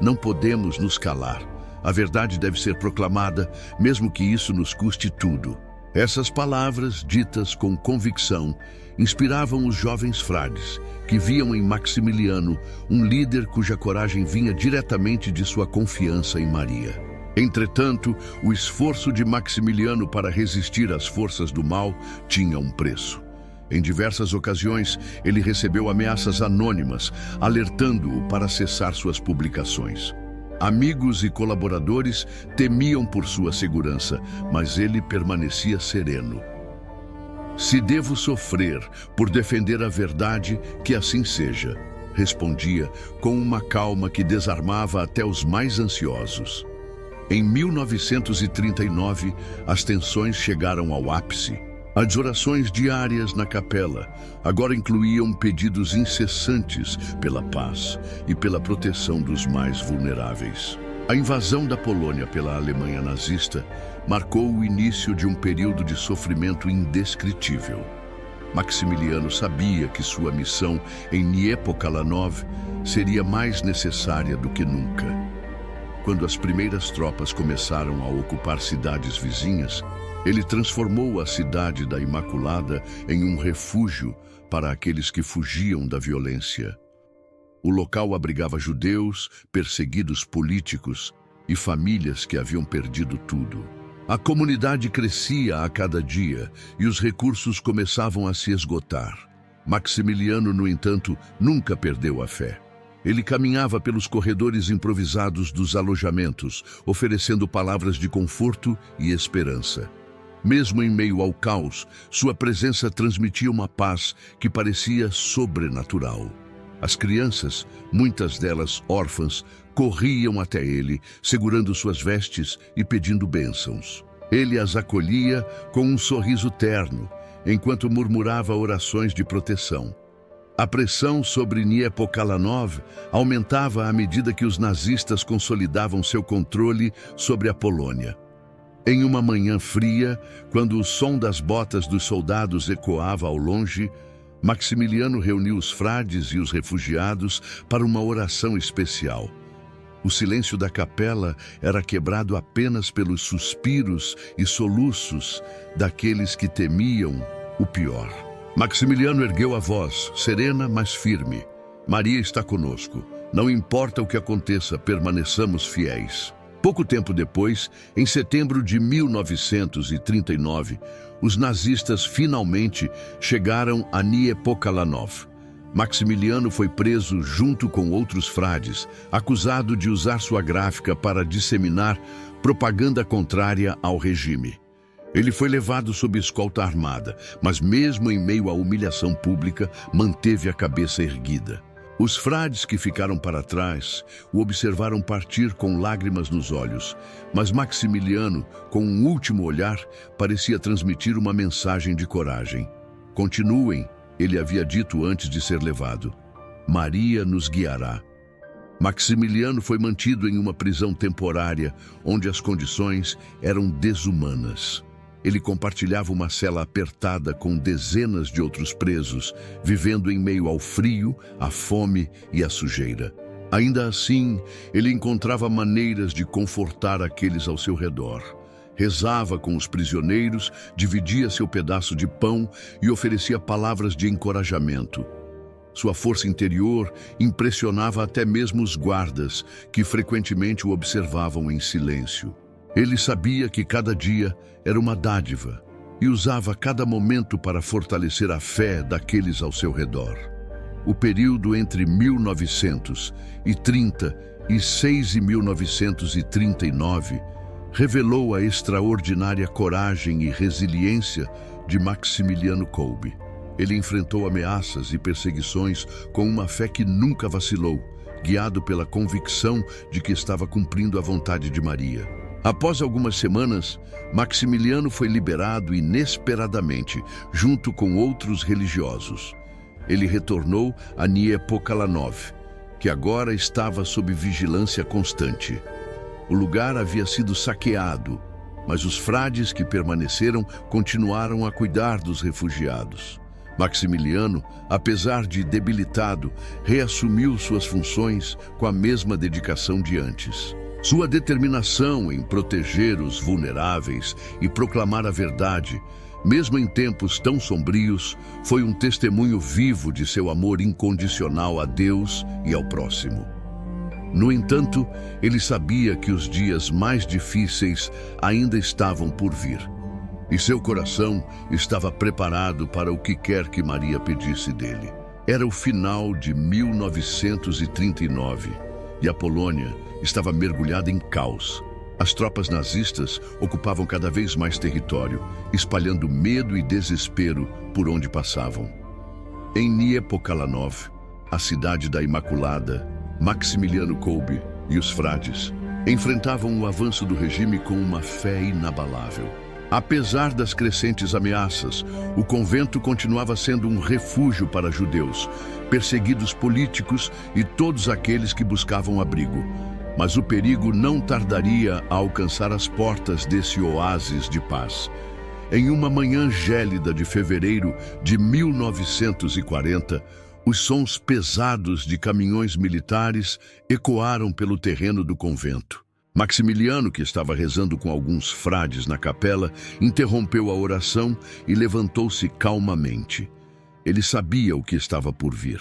A: "Não podemos nos calar. A verdade deve ser proclamada, mesmo que isso nos custe tudo." Essas palavras, ditas com convicção, inspiravam os jovens frades, que viam em Maximiliano um líder cuja coragem vinha diretamente de sua confiança em Maria. Entretanto, o esforço de Maximiliano para resistir às forças do mal tinha um preço. Em diversas ocasiões, ele recebeu ameaças anônimas, alertando-o para cessar suas publicações. Amigos e colaboradores temiam por sua segurança, mas ele permanecia sereno. "Se devo sofrer por defender a verdade, que assim seja", respondia com uma calma que desarmava até os mais ansiosos. Em 1939, as tensões chegaram ao ápice. As orações diárias na capela agora incluíam pedidos incessantes pela paz e pela proteção dos mais vulneráveis. A invasão da Polônia pela Alemanha nazista marcou o início de um período de sofrimento indescritível. Maximiliano sabia que sua missão em Niepokalanów seria mais necessária do que nunca. Quando as primeiras tropas começaram a ocupar cidades vizinhas, ele transformou a cidade da Imaculada em um refúgio para aqueles que fugiam da violência. O local abrigava judeus, perseguidos políticos e famílias que haviam perdido tudo. A comunidade crescia a cada dia e os recursos começavam a se esgotar. Maximiliano, no entanto, nunca perdeu a fé. Ele caminhava pelos corredores improvisados dos alojamentos, oferecendo palavras de conforto e esperança. Mesmo em meio ao caos, sua presença transmitia uma paz que parecia sobrenatural. As crianças, muitas delas órfãs, corriam até ele, segurando suas vestes e pedindo bênçãos. Ele as acolhia com um sorriso terno, enquanto murmurava orações de proteção. A pressão sobre Niepokalanów aumentava à medida que os nazistas consolidavam seu controle sobre a Polônia. Em uma manhã fria, quando o som das botas dos soldados ecoava ao longe, Maximiliano reuniu os frades e os refugiados para uma oração especial. O silêncio da capela era quebrado apenas pelos suspiros e soluços daqueles que temiam o pior. Maximiliano ergueu a voz, serena, mas firme. "Maria está conosco. Não importa o que aconteça, permaneçamos fiéis." Pouco tempo depois, em setembro de 1939, os nazistas finalmente chegaram a Niepokalanów. Maximiliano foi preso junto com outros frades, acusado de usar sua gráfica para disseminar propaganda contrária ao regime. Ele foi levado sob escolta armada, mas mesmo em meio à humilhação pública, manteve a cabeça erguida. Os frades que ficaram para trás o observaram partir com lágrimas nos olhos, mas Maximiliano, com um último olhar, parecia transmitir uma mensagem de coragem. Continuem, ele havia dito antes de ser levado. Maria nos guiará. Maximiliano foi mantido em uma prisão temporária, onde as condições eram desumanas. Ele compartilhava uma cela apertada com dezenas de outros presos, vivendo em meio ao frio, à fome e à sujeira. Ainda assim, ele encontrava maneiras de confortar aqueles ao seu redor. Rezava com os prisioneiros, dividia seu pedaço de pão e oferecia palavras de encorajamento. Sua força interior impressionava até mesmo os guardas, que frequentemente o observavam em silêncio. Ele sabia que cada dia era uma dádiva e usava cada momento para fortalecer a fé daqueles ao seu redor. O período entre 1936 e 1939 revelou a extraordinária coragem e resiliência de Maximiliano Kolbe. Ele enfrentou ameaças e perseguições com uma fé que nunca vacilou, guiado pela convicção de que estava cumprindo a vontade de Maria. Após algumas semanas, Maximiliano foi liberado inesperadamente, junto com outros religiosos. Ele retornou a Niepokalanów, que agora estava sob vigilância constante. O lugar havia sido saqueado, mas os frades que permaneceram continuaram a cuidar dos refugiados. Maximiliano, apesar de debilitado, reassumiu suas funções com a mesma dedicação de antes. Sua determinação em proteger os vulneráveis e proclamar a verdade, mesmo em tempos tão sombrios, foi um testemunho vivo de seu amor incondicional a Deus e ao próximo. No entanto, ele sabia que os dias mais difíceis ainda estavam por vir, e seu coração estava preparado para o que quer que Maria pedisse dele. Era o final de 1939 e a Polônia estava mergulhada em caos. As tropas nazistas ocupavam cada vez mais território, espalhando medo e desespero por onde passavam. Em Niepokalanów, a cidade da Imaculada, Maximiliano Kolbe e os frades enfrentavam o avanço do regime com uma fé inabalável. Apesar das crescentes ameaças, o convento continuava sendo um refúgio para judeus, perseguidos políticos e todos aqueles que buscavam abrigo. Mas o perigo não tardaria a alcançar as portas desse oásis de paz. Em uma manhã gélida de fevereiro de 1940, os sons pesados de caminhões militares ecoaram pelo terreno do convento. Maximiliano, que estava rezando com alguns frades na capela, interrompeu a oração e levantou-se calmamente. Ele sabia o que estava por vir.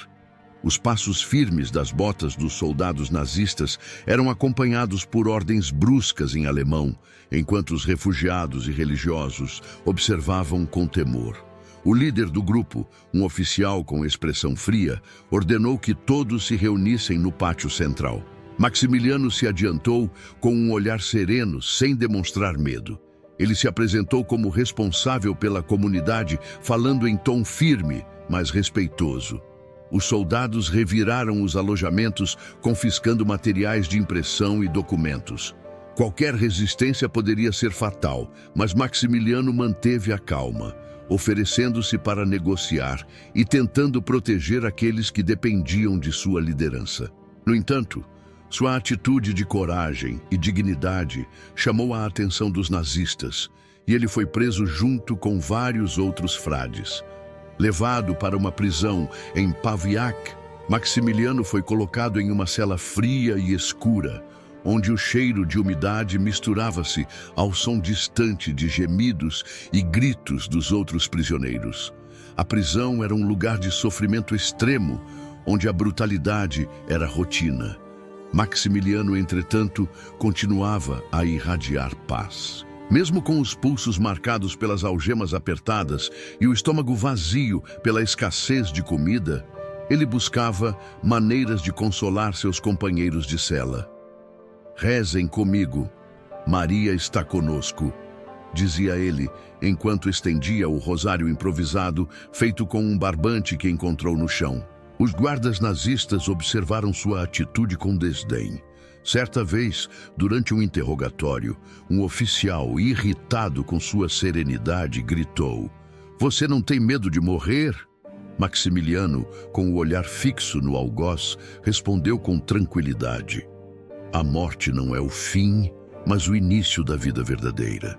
A: Os passos firmes das botas dos soldados nazistas eram acompanhados por ordens bruscas em alemão, enquanto os refugiados e religiosos observavam com temor. O líder do grupo, um oficial com expressão fria, ordenou que todos se reunissem no pátio central. Maximiliano se adiantou com um olhar sereno, sem demonstrar medo. Ele se apresentou como responsável pela comunidade, falando em tom firme, mas respeitoso. Os soldados reviraram os alojamentos, confiscando materiais de impressão e documentos. Qualquer resistência poderia ser fatal, mas Maximiliano manteve a calma, oferecendo-se para negociar e tentando proteger aqueles que dependiam de sua liderança. No entanto, sua atitude de coragem e dignidade chamou a atenção dos nazistas, e ele foi preso junto com vários outros frades. Levado para uma prisão em Pawiak, Maximiliano foi colocado em uma cela fria e escura, onde o cheiro de umidade misturava-se ao som distante de gemidos e gritos dos outros prisioneiros. A prisão era um lugar de sofrimento extremo, onde a brutalidade era rotina. Maximiliano, entretanto, continuava a irradiar paz. Mesmo com os pulsos marcados pelas algemas apertadas e o estômago vazio pela escassez de comida, ele buscava maneiras de consolar seus companheiros de cela. "Rezem comigo, Maria está conosco", dizia ele, enquanto estendia o rosário improvisado, feito com um barbante que encontrou no chão. Os guardas nazistas observaram sua atitude com desdém. Certa vez, durante um interrogatório, um oficial, irritado com sua serenidade, gritou: "Você não tem medo de morrer?" Maximiliano, com o olhar fixo no algoz, respondeu com tranquilidade: "A morte não é o fim, mas o início da vida verdadeira."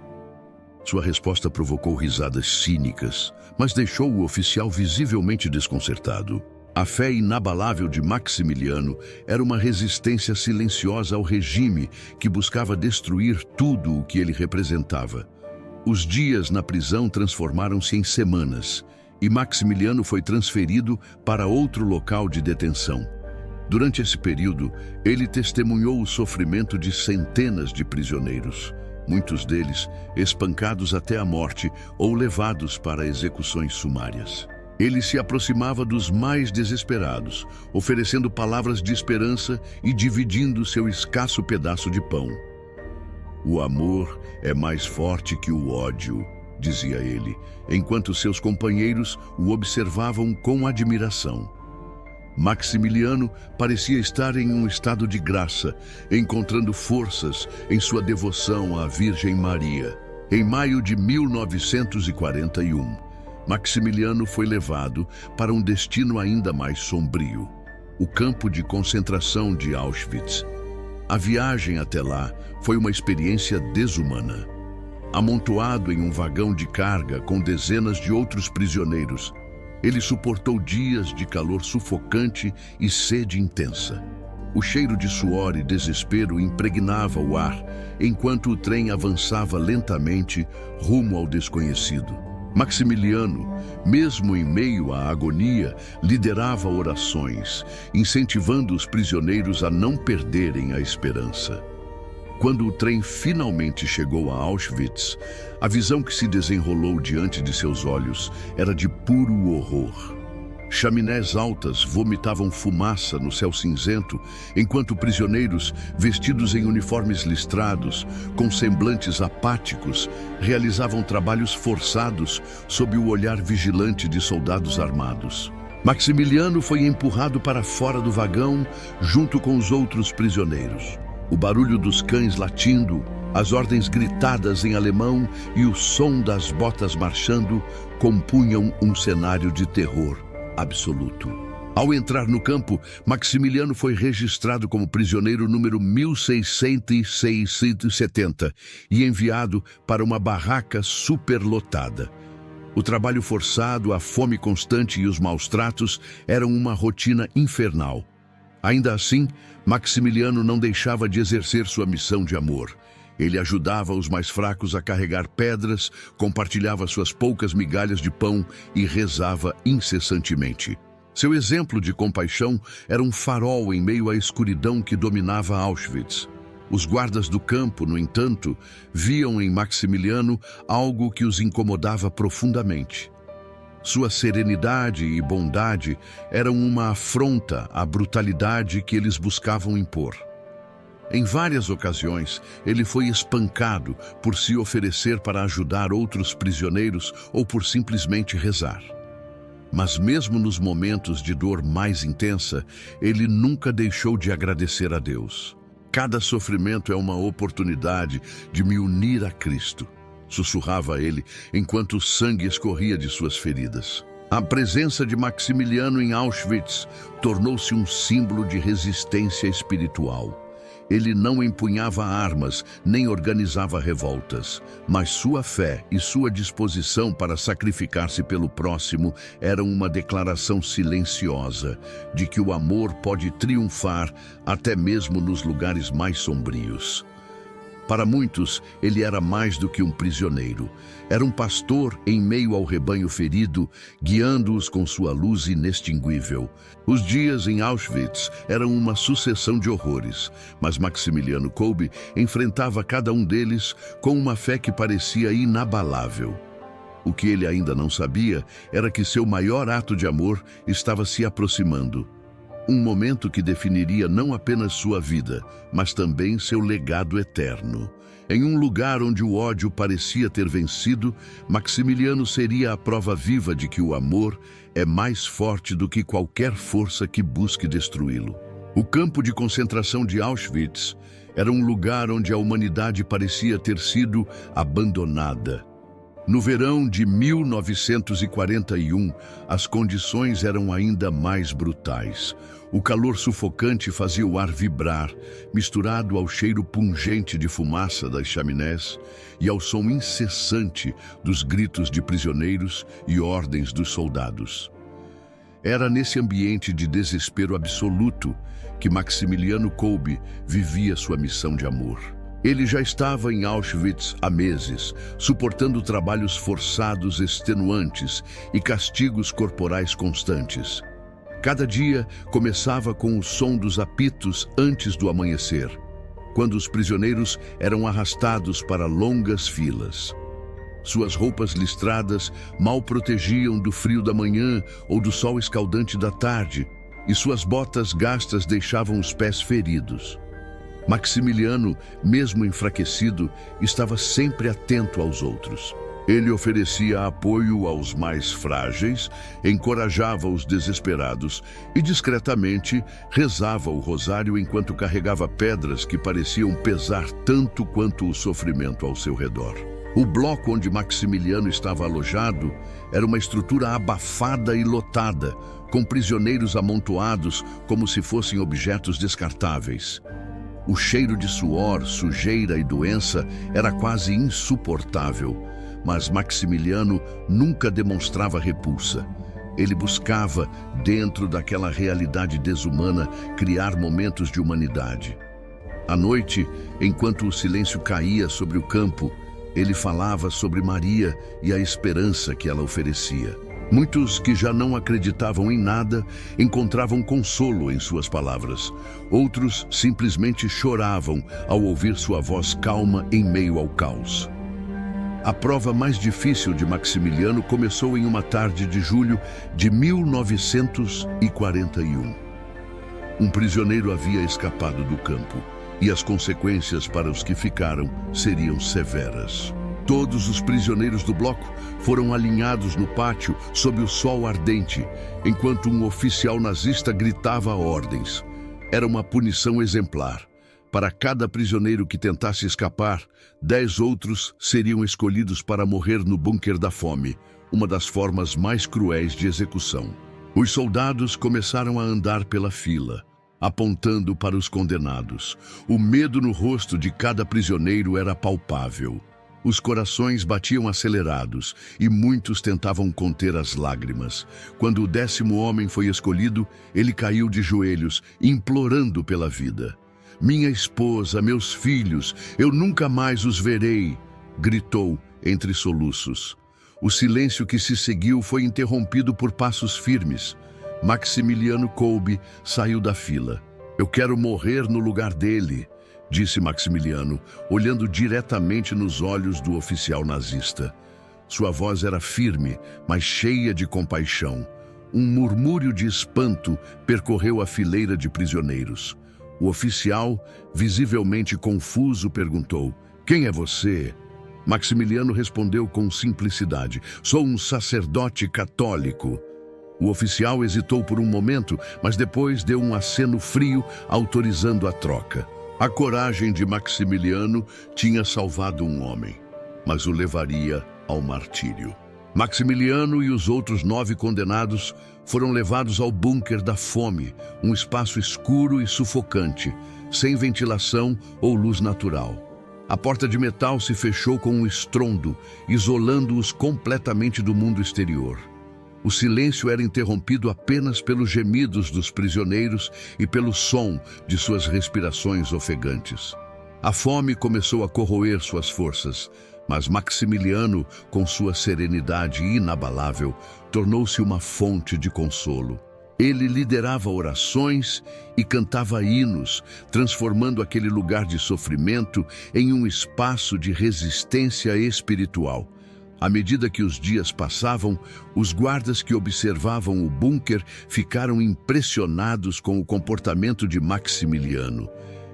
A: Sua resposta provocou risadas cínicas, mas deixou o oficial visivelmente desconcertado. A fé inabalável de Maximiliano era uma resistência silenciosa ao regime que buscava destruir tudo o que ele representava. Os dias na prisão transformaram-se em semanas, e Maximiliano foi transferido para outro local de detenção. Durante esse período, ele testemunhou o sofrimento de centenas de prisioneiros, muitos deles espancados até a morte ou levados para execuções sumárias. Ele se aproximava dos mais desesperados, oferecendo palavras de esperança e dividindo seu escasso pedaço de pão. "O amor é mais forte que o ódio", dizia ele, enquanto seus companheiros o observavam com admiração. Maximiliano parecia estar em um estado de graça, encontrando forças em sua devoção à Virgem Maria. Em maio de 1941, Maximiliano foi levado para um destino ainda mais sombrio: o campo de concentração de Auschwitz. A viagem até lá foi uma experiência desumana. Amontoado em um vagão de carga com dezenas de outros prisioneiros, ele suportou dias de calor sufocante e sede intensa. O cheiro de suor e desespero impregnava o ar, enquanto o trem avançava lentamente rumo ao desconhecido. Maximiliano, mesmo em meio à agonia, liderava orações, incentivando os prisioneiros a não perderem a esperança. Quando o trem finalmente chegou a Auschwitz, a visão que se desenrolou diante de seus olhos era de puro horror. Chaminés altas vomitavam fumaça no céu cinzento, enquanto prisioneiros, vestidos em uniformes listrados, com semblantes apáticos, realizavam trabalhos forçados sob o olhar vigilante de soldados armados. Maximiliano foi empurrado para fora do vagão junto com os outros prisioneiros. O barulho dos cães latindo, as ordens gritadas em alemão e o som das botas marchando compunham um cenário de terror absoluto. Ao entrar no campo, Maximiliano foi registrado como prisioneiro número 1670 e enviado para uma barraca superlotada. O trabalho forçado, a fome constante e os maus tratos eram uma rotina infernal. Ainda assim, Maximiliano não deixava de exercer sua missão de amor. Ele ajudava os mais fracos a carregar pedras, compartilhava suas poucas migalhas de pão e rezava incessantemente. Seu exemplo de compaixão era um farol em meio à escuridão que dominava Auschwitz. Os guardas do campo, no entanto, viam em Maximiliano algo que os incomodava profundamente. Sua serenidade e bondade eram uma afronta à brutalidade que eles buscavam impor. Em várias ocasiões, ele foi espancado por se oferecer para ajudar outros prisioneiros ou por simplesmente rezar. Mas mesmo nos momentos de dor mais intensa, ele nunca deixou de agradecer a Deus. "Cada sofrimento é uma oportunidade de me unir a Cristo", sussurrava ele enquanto o sangue escorria de suas feridas. A presença de Maximiliano em Auschwitz tornou-se um símbolo de resistência espiritual. Ele não empunhava armas, nem organizava revoltas, mas sua fé e sua disposição para sacrificar-se pelo próximo eram uma declaração silenciosa de que o amor pode triunfar até mesmo nos lugares mais sombrios. Para muitos, ele era mais do que um prisioneiro. Era um pastor em meio ao rebanho ferido, guiando-os com sua luz inextinguível. Os dias em Auschwitz eram uma sucessão de horrores, mas Maximiliano Kolbe enfrentava cada um deles com uma fé que parecia inabalável. O que ele ainda não sabia era que seu maior ato de amor estava se aproximando. Um momento que definiria não apenas sua vida, mas também seu legado eterno. Em um lugar onde o ódio parecia ter vencido, Maximiliano seria a prova viva de que o amor é mais forte do que qualquer força que busque destruí-lo. O campo de concentração de Auschwitz era um lugar onde a humanidade parecia ter sido abandonada. No verão de 1941, as condições eram ainda mais brutais. O calor sufocante fazia o ar vibrar, misturado ao cheiro pungente de fumaça das chaminés e ao som incessante dos gritos de prisioneiros e ordens dos soldados. Era nesse ambiente de desespero absoluto que Maximiliano Kolbe vivia sua missão de amor. Ele já estava em Auschwitz há meses, suportando trabalhos forçados extenuantes e castigos corporais constantes. Cada dia começava com o som dos apitos antes do amanhecer, quando os prisioneiros eram arrastados para longas filas. Suas roupas listradas mal protegiam do frio da manhã ou do sol escaldante da tarde, e suas botas gastas deixavam os pés feridos. Maximiliano, mesmo enfraquecido, estava sempre atento aos outros. Ele oferecia apoio aos mais frágeis, encorajava os desesperados e, discretamente, rezava o rosário enquanto carregava pedras que pareciam pesar tanto quanto o sofrimento ao seu redor. O bloco onde Maximiliano estava alojado era uma estrutura abafada e lotada, com prisioneiros amontoados como se fossem objetos descartáveis. O cheiro de suor, sujeira e doença era quase insuportável, mas Maximiliano nunca demonstrava repulsa. Ele buscava, dentro daquela realidade desumana, criar momentos de humanidade. À noite, enquanto o silêncio caía sobre o campo, ele falava sobre Maria e a esperança que ela oferecia. Muitos que já não acreditavam em nada encontravam consolo em suas palavras. Outros simplesmente choravam ao ouvir sua voz calma em meio ao caos. A prova mais difícil de Maximiliano começou em uma tarde de julho de 1941. Um prisioneiro havia escapado do campo, e as consequências para os que ficaram seriam severas. Todos os prisioneiros do bloco foram alinhados no pátio sob o sol ardente, enquanto um oficial nazista gritava ordens. Era uma punição exemplar. Para cada prisioneiro que tentasse escapar, 10 outros seriam escolhidos para morrer no bunker da fome, uma das formas mais cruéis de execução. Os soldados começaram a andar pela fila, apontando para os condenados. O medo no rosto de cada prisioneiro era palpável. Os corações batiam acelerados e muitos tentavam conter as lágrimas. Quando o 10º homem foi escolhido, ele caiu de joelhos, implorando pela vida. "Minha esposa, meus filhos, eu nunca mais os verei", gritou entre soluços. O silêncio que se seguiu foi interrompido por passos firmes. Maximiliano Kolbe saiu da fila. "Eu quero morrer no lugar dele", disse Maximiliano, olhando diretamente nos olhos do oficial nazista. Sua voz era firme, mas cheia de compaixão. Um murmúrio de espanto percorreu a fileira de prisioneiros. O oficial, visivelmente confuso, perguntou: "Quem é você?" Maximiliano respondeu com simplicidade: "Sou um sacerdote católico." O oficial hesitou por um momento, mas depois deu um aceno frio, autorizando a troca. A coragem de Maximiliano tinha salvado um homem, mas o levaria ao martírio. Maximiliano e os outros 9 condenados foram levados ao bunker da fome, um espaço escuro e sufocante, sem ventilação ou luz natural. A porta de metal se fechou com um estrondo, isolando-os completamente do mundo exterior. O silêncio era interrompido apenas pelos gemidos dos prisioneiros e pelo som de suas respirações ofegantes. A fome começou a corroer suas forças, mas Maximiliano, com sua serenidade inabalável, tornou-se uma fonte de consolo. Ele liderava orações e cantava hinos, transformando aquele lugar de sofrimento em um espaço de resistência espiritual. À medida que os dias passavam, os guardas que observavam o bunker ficaram impressionados com o comportamento de Maximiliano.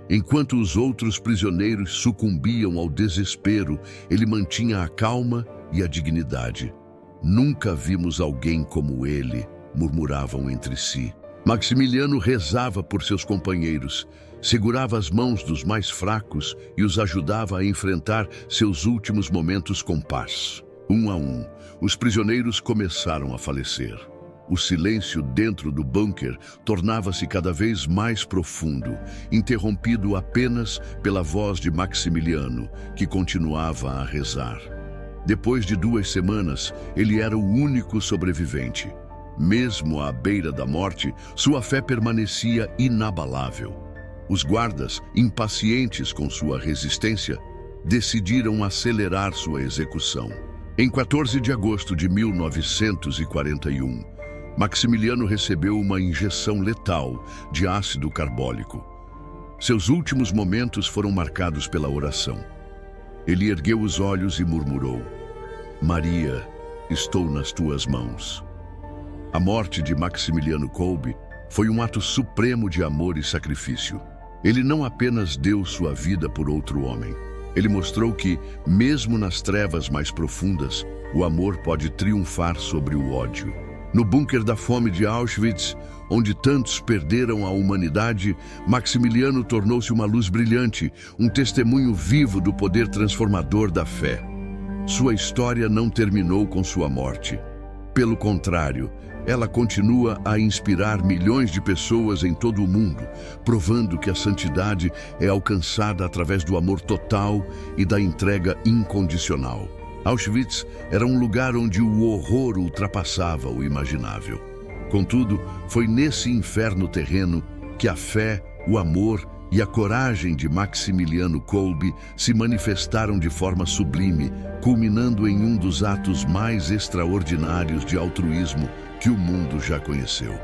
A: Enquanto os outros prisioneiros sucumbiam ao desespero, ele mantinha a calma e a dignidade. Nunca vimos alguém como ele, murmuravam entre si. Maximiliano rezava por seus companheiros, segurava as mãos dos mais fracos e os ajudava a enfrentar seus últimos momentos com paz. Um a um, os prisioneiros começaram a falecer. O silêncio dentro do bunker tornava-se cada vez mais profundo, interrompido apenas pela voz de Maximiliano, que continuava a rezar. Depois de 2 semanas, ele era o único sobrevivente. Mesmo à beira da morte, sua fé permanecia inabalável. Os guardas, impacientes com sua resistência, decidiram acelerar sua execução. Em 14 de agosto de 1941, Maximiliano recebeu uma injeção letal de ácido carbólico. Seus últimos momentos foram marcados pela oração. Ele ergueu os olhos e murmurou: Maria, estou nas tuas mãos. A morte de Maximiliano Kolbe foi um ato supremo de amor e sacrifício. Ele não apenas deu sua vida por outro homem. Ele mostrou que, mesmo nas trevas mais profundas, o amor pode triunfar sobre o ódio. No bunker da fome de Auschwitz, onde tantos perderam a humanidade, Maximiliano tornou-se uma luz brilhante, um testemunho vivo do poder transformador da fé. Sua história não terminou com sua morte. Pelo contrário, ela continua a inspirar milhões de pessoas em todo o mundo, provando que a santidade é alcançada através do amor total e da entrega incondicional. Auschwitz era um lugar onde o horror ultrapassava o imaginável. Contudo, foi nesse inferno terreno que a fé, o amor e a coragem de Maximiliano Kolbe se manifestaram de forma sublime, culminando em um dos atos mais extraordinários de altruísmo que o mundo já conheceu.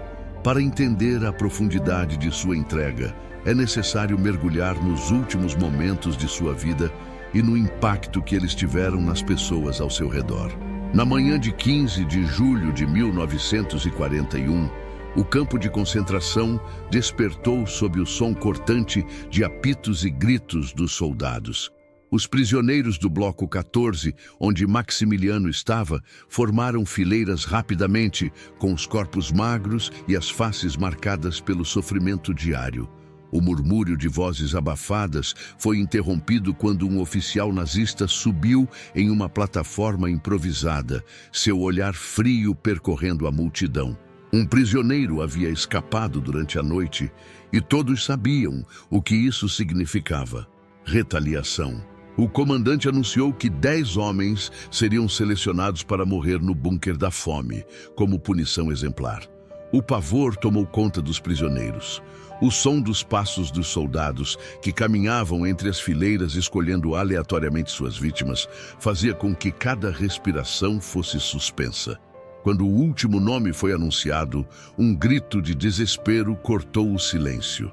A: Para entender a profundidade de sua entrega, é necessário mergulhar nos últimos momentos de sua vida e no impacto que eles tiveram nas pessoas ao seu redor. Na manhã de 15 de julho de 1941, o campo de concentração despertou sob o som cortante de apitos e gritos dos soldados. Os prisioneiros do Bloco 14, onde Maximiliano estava, formaram fileiras rapidamente, com os corpos magros e as faces marcadas pelo sofrimento diário. O murmúrio de vozes abafadas foi interrompido quando um oficial nazista subiu em uma plataforma improvisada, seu olhar frio percorrendo a multidão. Um prisioneiro havia escapado durante a noite e todos sabiam o que isso significava: retaliação. O comandante anunciou que 10 homens seriam selecionados para morrer no bunker da fome, como punição exemplar. O pavor tomou conta dos prisioneiros. O som dos passos dos soldados, que caminhavam entre as fileiras escolhendo aleatoriamente suas vítimas, fazia com que cada respiração fosse suspensa. Quando o último nome foi anunciado, um grito de desespero cortou o silêncio.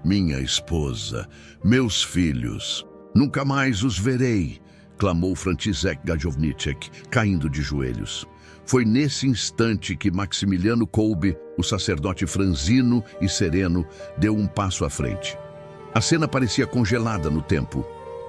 A: Minha esposa, meus filhos, nunca mais os verei, clamou Franciszek Gajowniczek, caindo de joelhos. Foi nesse instante que Maximiliano Kolbe, o sacerdote franzino e sereno, deu um passo à frente. A cena parecia congelada no tempo.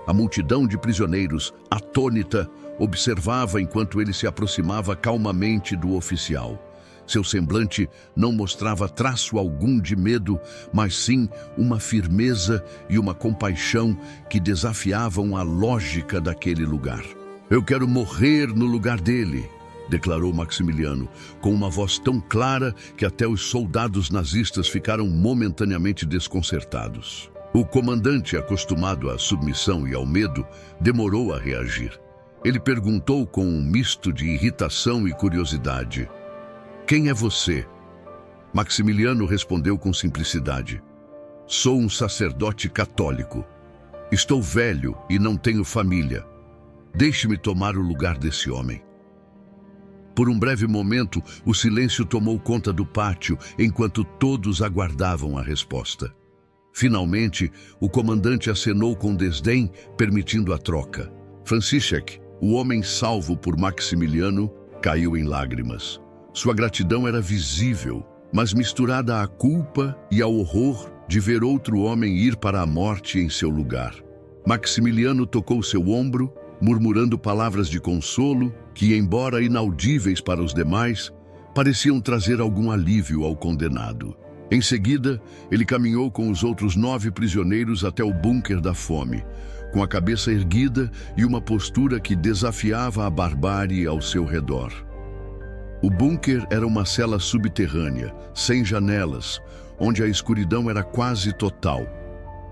A: A multidão de prisioneiros, atônita, observava enquanto ele se aproximava calmamente do oficial. Seu semblante não mostrava traço algum de medo, mas sim uma firmeza e uma compaixão que desafiavam a lógica daquele lugar. Eu quero morrer no lugar dele, declarou Maximiliano, com uma voz tão clara que até os soldados nazistas ficaram momentaneamente desconcertados. O comandante, acostumado à submissão e ao medo, demorou a reagir. Ele perguntou com um misto de irritação e curiosidade: quem é você? Maximiliano respondeu com simplicidade: sou um sacerdote católico. Estou velho e não tenho família. Deixe-me tomar o lugar desse homem. Por um breve momento, o silêncio tomou conta do pátio, enquanto todos aguardavam a resposta. Finalmente, o comandante acenou com desdém, permitindo a troca. Franciszek, o homem salvo por Maximiliano caiu em lágrimas. Sua gratidão era visível, mas misturada à culpa e ao horror de ver outro homem ir para a morte em seu lugar. Maximiliano tocou seu ombro, murmurando palavras de consolo que, embora inaudíveis para os demais, pareciam trazer algum alívio ao condenado. Em seguida, ele caminhou com os outros 9 prisioneiros até o bunker da fome, com a cabeça erguida e uma postura que desafiava a barbárie ao seu redor. O bunker era uma cela subterrânea, sem janelas, onde a escuridão era quase total.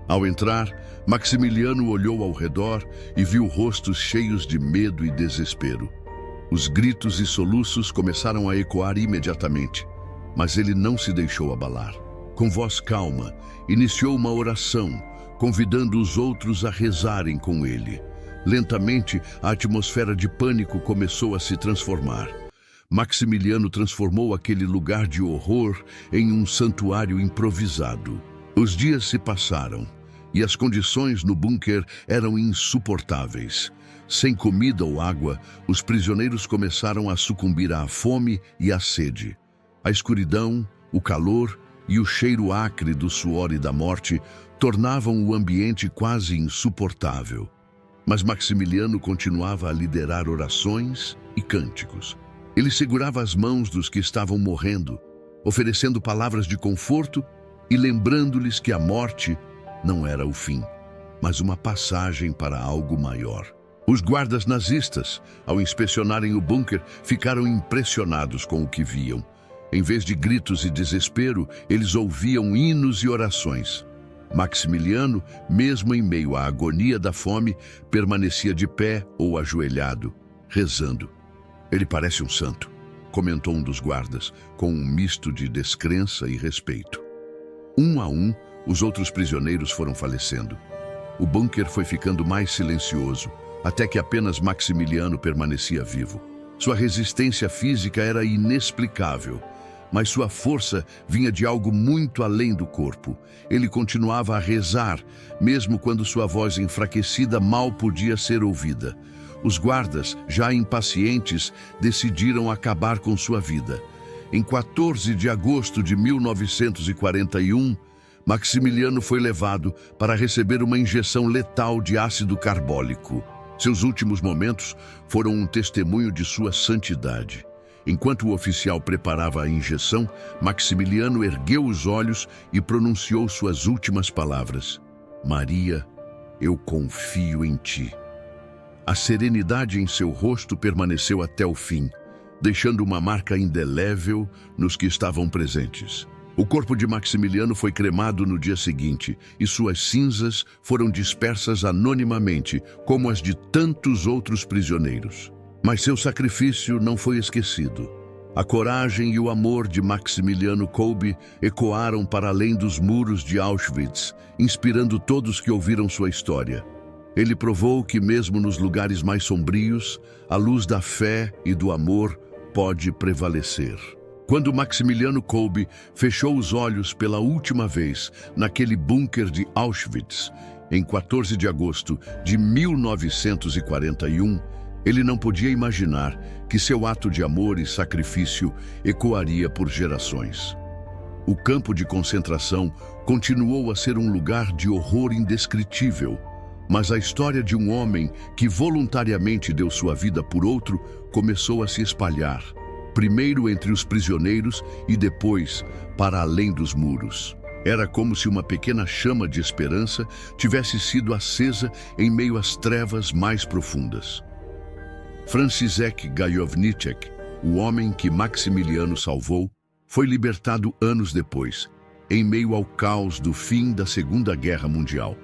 A: Ao entrar, Maximiliano olhou ao redor e viu rostos cheios de medo e desespero. Os gritos e soluços começaram a ecoar imediatamente, mas ele não se deixou abalar. Com voz calma, iniciou uma oração, convidando os outros a rezarem com ele. Lentamente, a atmosfera de pânico começou a se transformar. Maximiliano transformou aquele lugar de horror em um santuário improvisado. Os dias se passaram e as condições no bunker eram insuportáveis. Sem comida ou água, os prisioneiros começaram a sucumbir à fome e à sede. A escuridão, o calor e o cheiro acre do suor e da morte tornavam o ambiente quase insuportável. Mas Maximiliano continuava a liderar orações e cânticos. Ele segurava as mãos dos que estavam morrendo, oferecendo palavras de conforto e lembrando-lhes que a morte não era o fim, mas uma passagem para algo maior. Os guardas nazistas, ao inspecionarem o bunker, ficaram impressionados com o que viam. Em vez de gritos e desespero, eles ouviam hinos e orações. Maximiliano, mesmo em meio à agonia da fome, permanecia de pé ou ajoelhado, rezando. "Ele parece um santo", comentou um dos guardas, com um misto de descrença e respeito. Um a um, os outros prisioneiros foram falecendo. O bunker foi ficando mais silencioso, até que apenas Maximiliano permanecia vivo. Sua resistência física era inexplicável, mas sua força vinha de algo muito além do corpo. Ele continuava a rezar, mesmo quando sua voz enfraquecida mal podia ser ouvida. Os guardas, já impacientes, decidiram acabar com sua vida. Em 14 de agosto de 1941, Maximiliano foi levado para receber uma injeção letal de ácido carbólico. Seus últimos momentos foram um testemunho de sua santidade. Enquanto o oficial preparava a injeção, Maximiliano ergueu os olhos e pronunciou suas últimas palavras: "Maria, eu confio em ti." A serenidade em seu rosto permaneceu até o fim, deixando uma marca indelével nos que estavam presentes. O corpo de Maximiliano foi cremado no dia seguinte e suas cinzas foram dispersas anonimamente, como as de tantos outros prisioneiros. Mas seu sacrifício não foi esquecido. A coragem e o amor de Maximiliano Kolbe ecoaram para além dos muros de Auschwitz, inspirando todos que ouviram sua história. Ele provou que mesmo nos lugares mais sombrios, a luz da fé e do amor pode prevalecer. Quando Maximiliano Kolbe fechou os olhos pela última vez naquele bunker de Auschwitz, em 14 de agosto de 1941, ele não podia imaginar que seu ato de amor e sacrifício ecoaria por gerações. O campo de concentração continuou a ser um lugar de horror indescritível, mas a história de um homem que voluntariamente deu sua vida por outro começou a se espalhar, primeiro entre os prisioneiros e depois para além dos muros. Era como se uma pequena chama de esperança tivesse sido acesa em meio às trevas mais profundas. Franciszek Gajowniczek, o homem que Maximiliano salvou, foi libertado anos depois, em meio ao caos do fim da Segunda Guerra Mundial.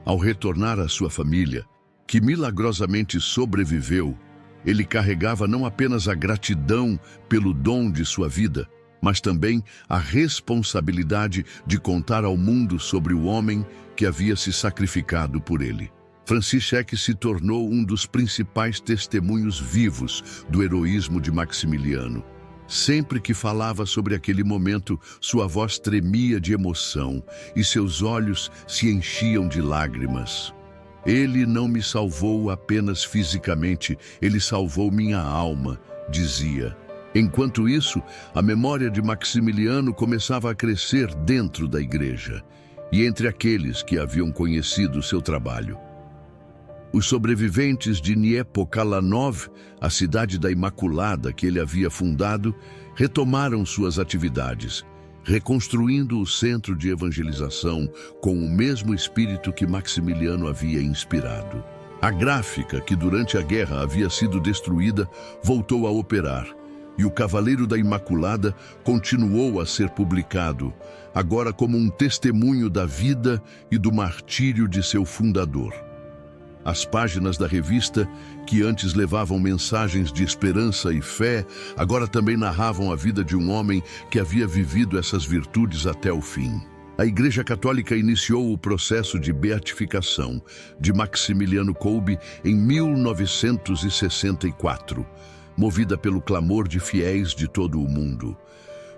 A: Ao retornar à sua família, que milagrosamente sobreviveu, ele carregava não apenas a gratidão pelo dom de sua vida, mas também a responsabilidade de contar ao mundo sobre o homem que havia se sacrificado por ele. Franciszek se tornou um dos principais testemunhos vivos do heroísmo de Maximiliano. Sempre que falava sobre aquele momento, sua voz tremia de emoção e seus olhos se enchiam de lágrimas. Ele não me salvou apenas fisicamente, ele salvou minha alma, dizia. Enquanto isso, a memória de Maximiliano começava a crescer dentro da igreja e entre aqueles que haviam conhecido seu trabalho. Os sobreviventes de Niepokalanów, a cidade da Imaculada que ele havia fundado, retomaram suas atividades, reconstruindo o centro de evangelização com o mesmo espírito que Maximiliano havia inspirado. A gráfica, que durante a guerra havia sido destruída, voltou a operar, e o Cavaleiro da Imaculada continuou a ser publicado, agora como um testemunho da vida e do martírio de seu fundador. As páginas da revista, que antes levavam mensagens de esperança e fé, agora também narravam a vida de um homem que havia vivido essas virtudes até o fim. A Igreja Católica iniciou o processo de beatificação de Maximiliano Kolbe em 1964, movida pelo clamor de fiéis de todo o mundo.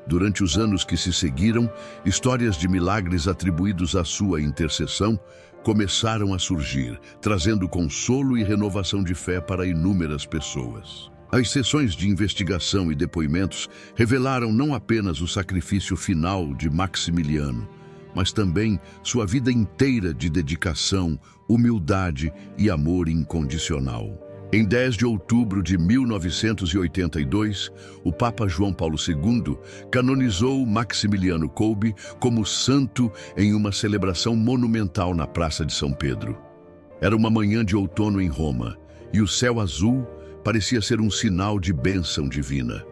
A: Durante os anos que se seguiram, histórias de milagres atribuídos à sua intercessão começaram a surgir, trazendo consolo e renovação de fé para inúmeras pessoas. As sessões de investigação e depoimentos revelaram não apenas o sacrifício final de Maximiliano, mas também sua vida inteira de dedicação, humildade e amor incondicional. Em 10 de outubro de 1982, o Papa João Paulo II canonizou Maximiliano Kolbe como santo em uma celebração monumental na Praça de São Pedro. Era uma manhã de outono em Roma, e o céu azul parecia ser um sinal de bênção divina.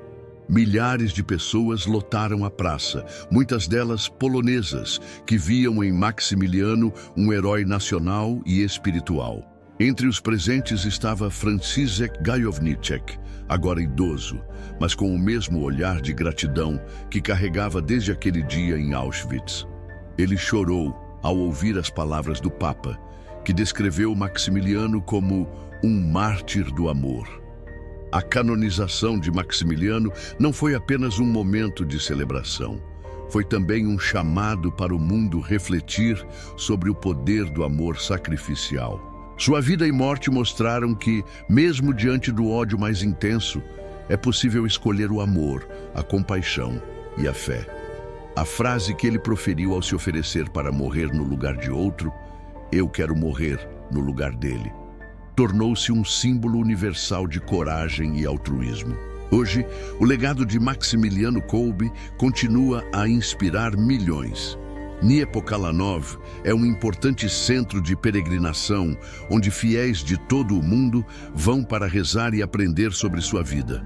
A: Milhares de pessoas lotaram a praça, muitas delas polonesas, que viam em Maximiliano um herói nacional e espiritual. Entre os presentes estava Franciszek Gajowniczek, agora idoso, mas com o mesmo olhar de gratidão que carregava desde aquele dia em Auschwitz. Ele chorou ao ouvir as palavras do Papa, que descreveu Maximiliano como um mártir do amor. A canonização de Maximiliano não foi apenas um momento de celebração, foi também um chamado para o mundo refletir sobre o poder do amor sacrificial. Sua vida e morte mostraram que, mesmo diante do ódio mais intenso, é possível escolher o amor, a compaixão e a fé. A frase que ele proferiu ao se oferecer para morrer no lugar de outro, "Eu quero morrer no lugar dele", tornou-se um símbolo universal de coragem e altruísmo. Hoje, o legado de Maximiliano Kolbe continua a inspirar milhões. Niepokalanów é um importante centro de peregrinação, onde fiéis de todo o mundo vão para rezar e aprender sobre sua vida.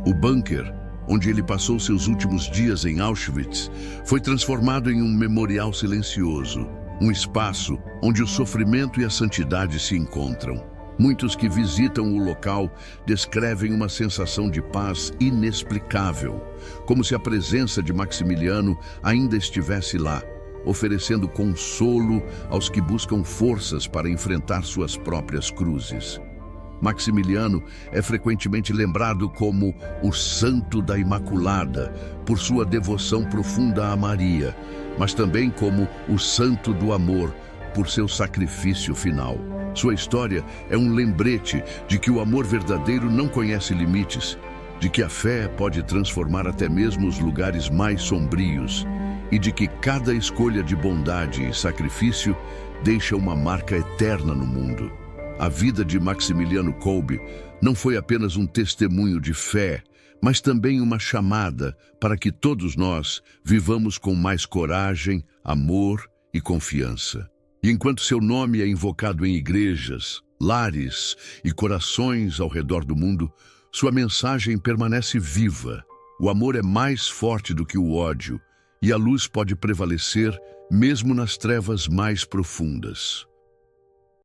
A: O bunker, onde ele passou seus últimos dias em Auschwitz, foi transformado em um memorial silencioso, um espaço onde o sofrimento e a santidade se encontram. Muitos que visitam o local descrevem uma sensação de paz inexplicável, como se a presença de Maximiliano ainda estivesse lá, oferecendo consolo aos que buscam forças para enfrentar suas próprias cruzes. Maximiliano é frequentemente lembrado como o Santo da Imaculada, por sua devoção profunda a Maria, mas também como o Santo do Amor, por seu sacrifício final. Sua história é um lembrete de que o amor verdadeiro não conhece limites, de que a fé pode transformar até mesmo os lugares mais sombrios, e de que cada escolha de bondade e sacrifício deixa uma marca eterna no mundo. A vida de Maximiliano Kolbe não foi apenas um testemunho de fé, mas também uma chamada para que todos nós vivamos com mais coragem, amor e confiança. E enquanto seu nome é invocado em igrejas, lares e corações ao redor do mundo, sua mensagem permanece viva. O amor é mais forte do que o ódio, e a luz pode prevalecer mesmo nas trevas mais profundas.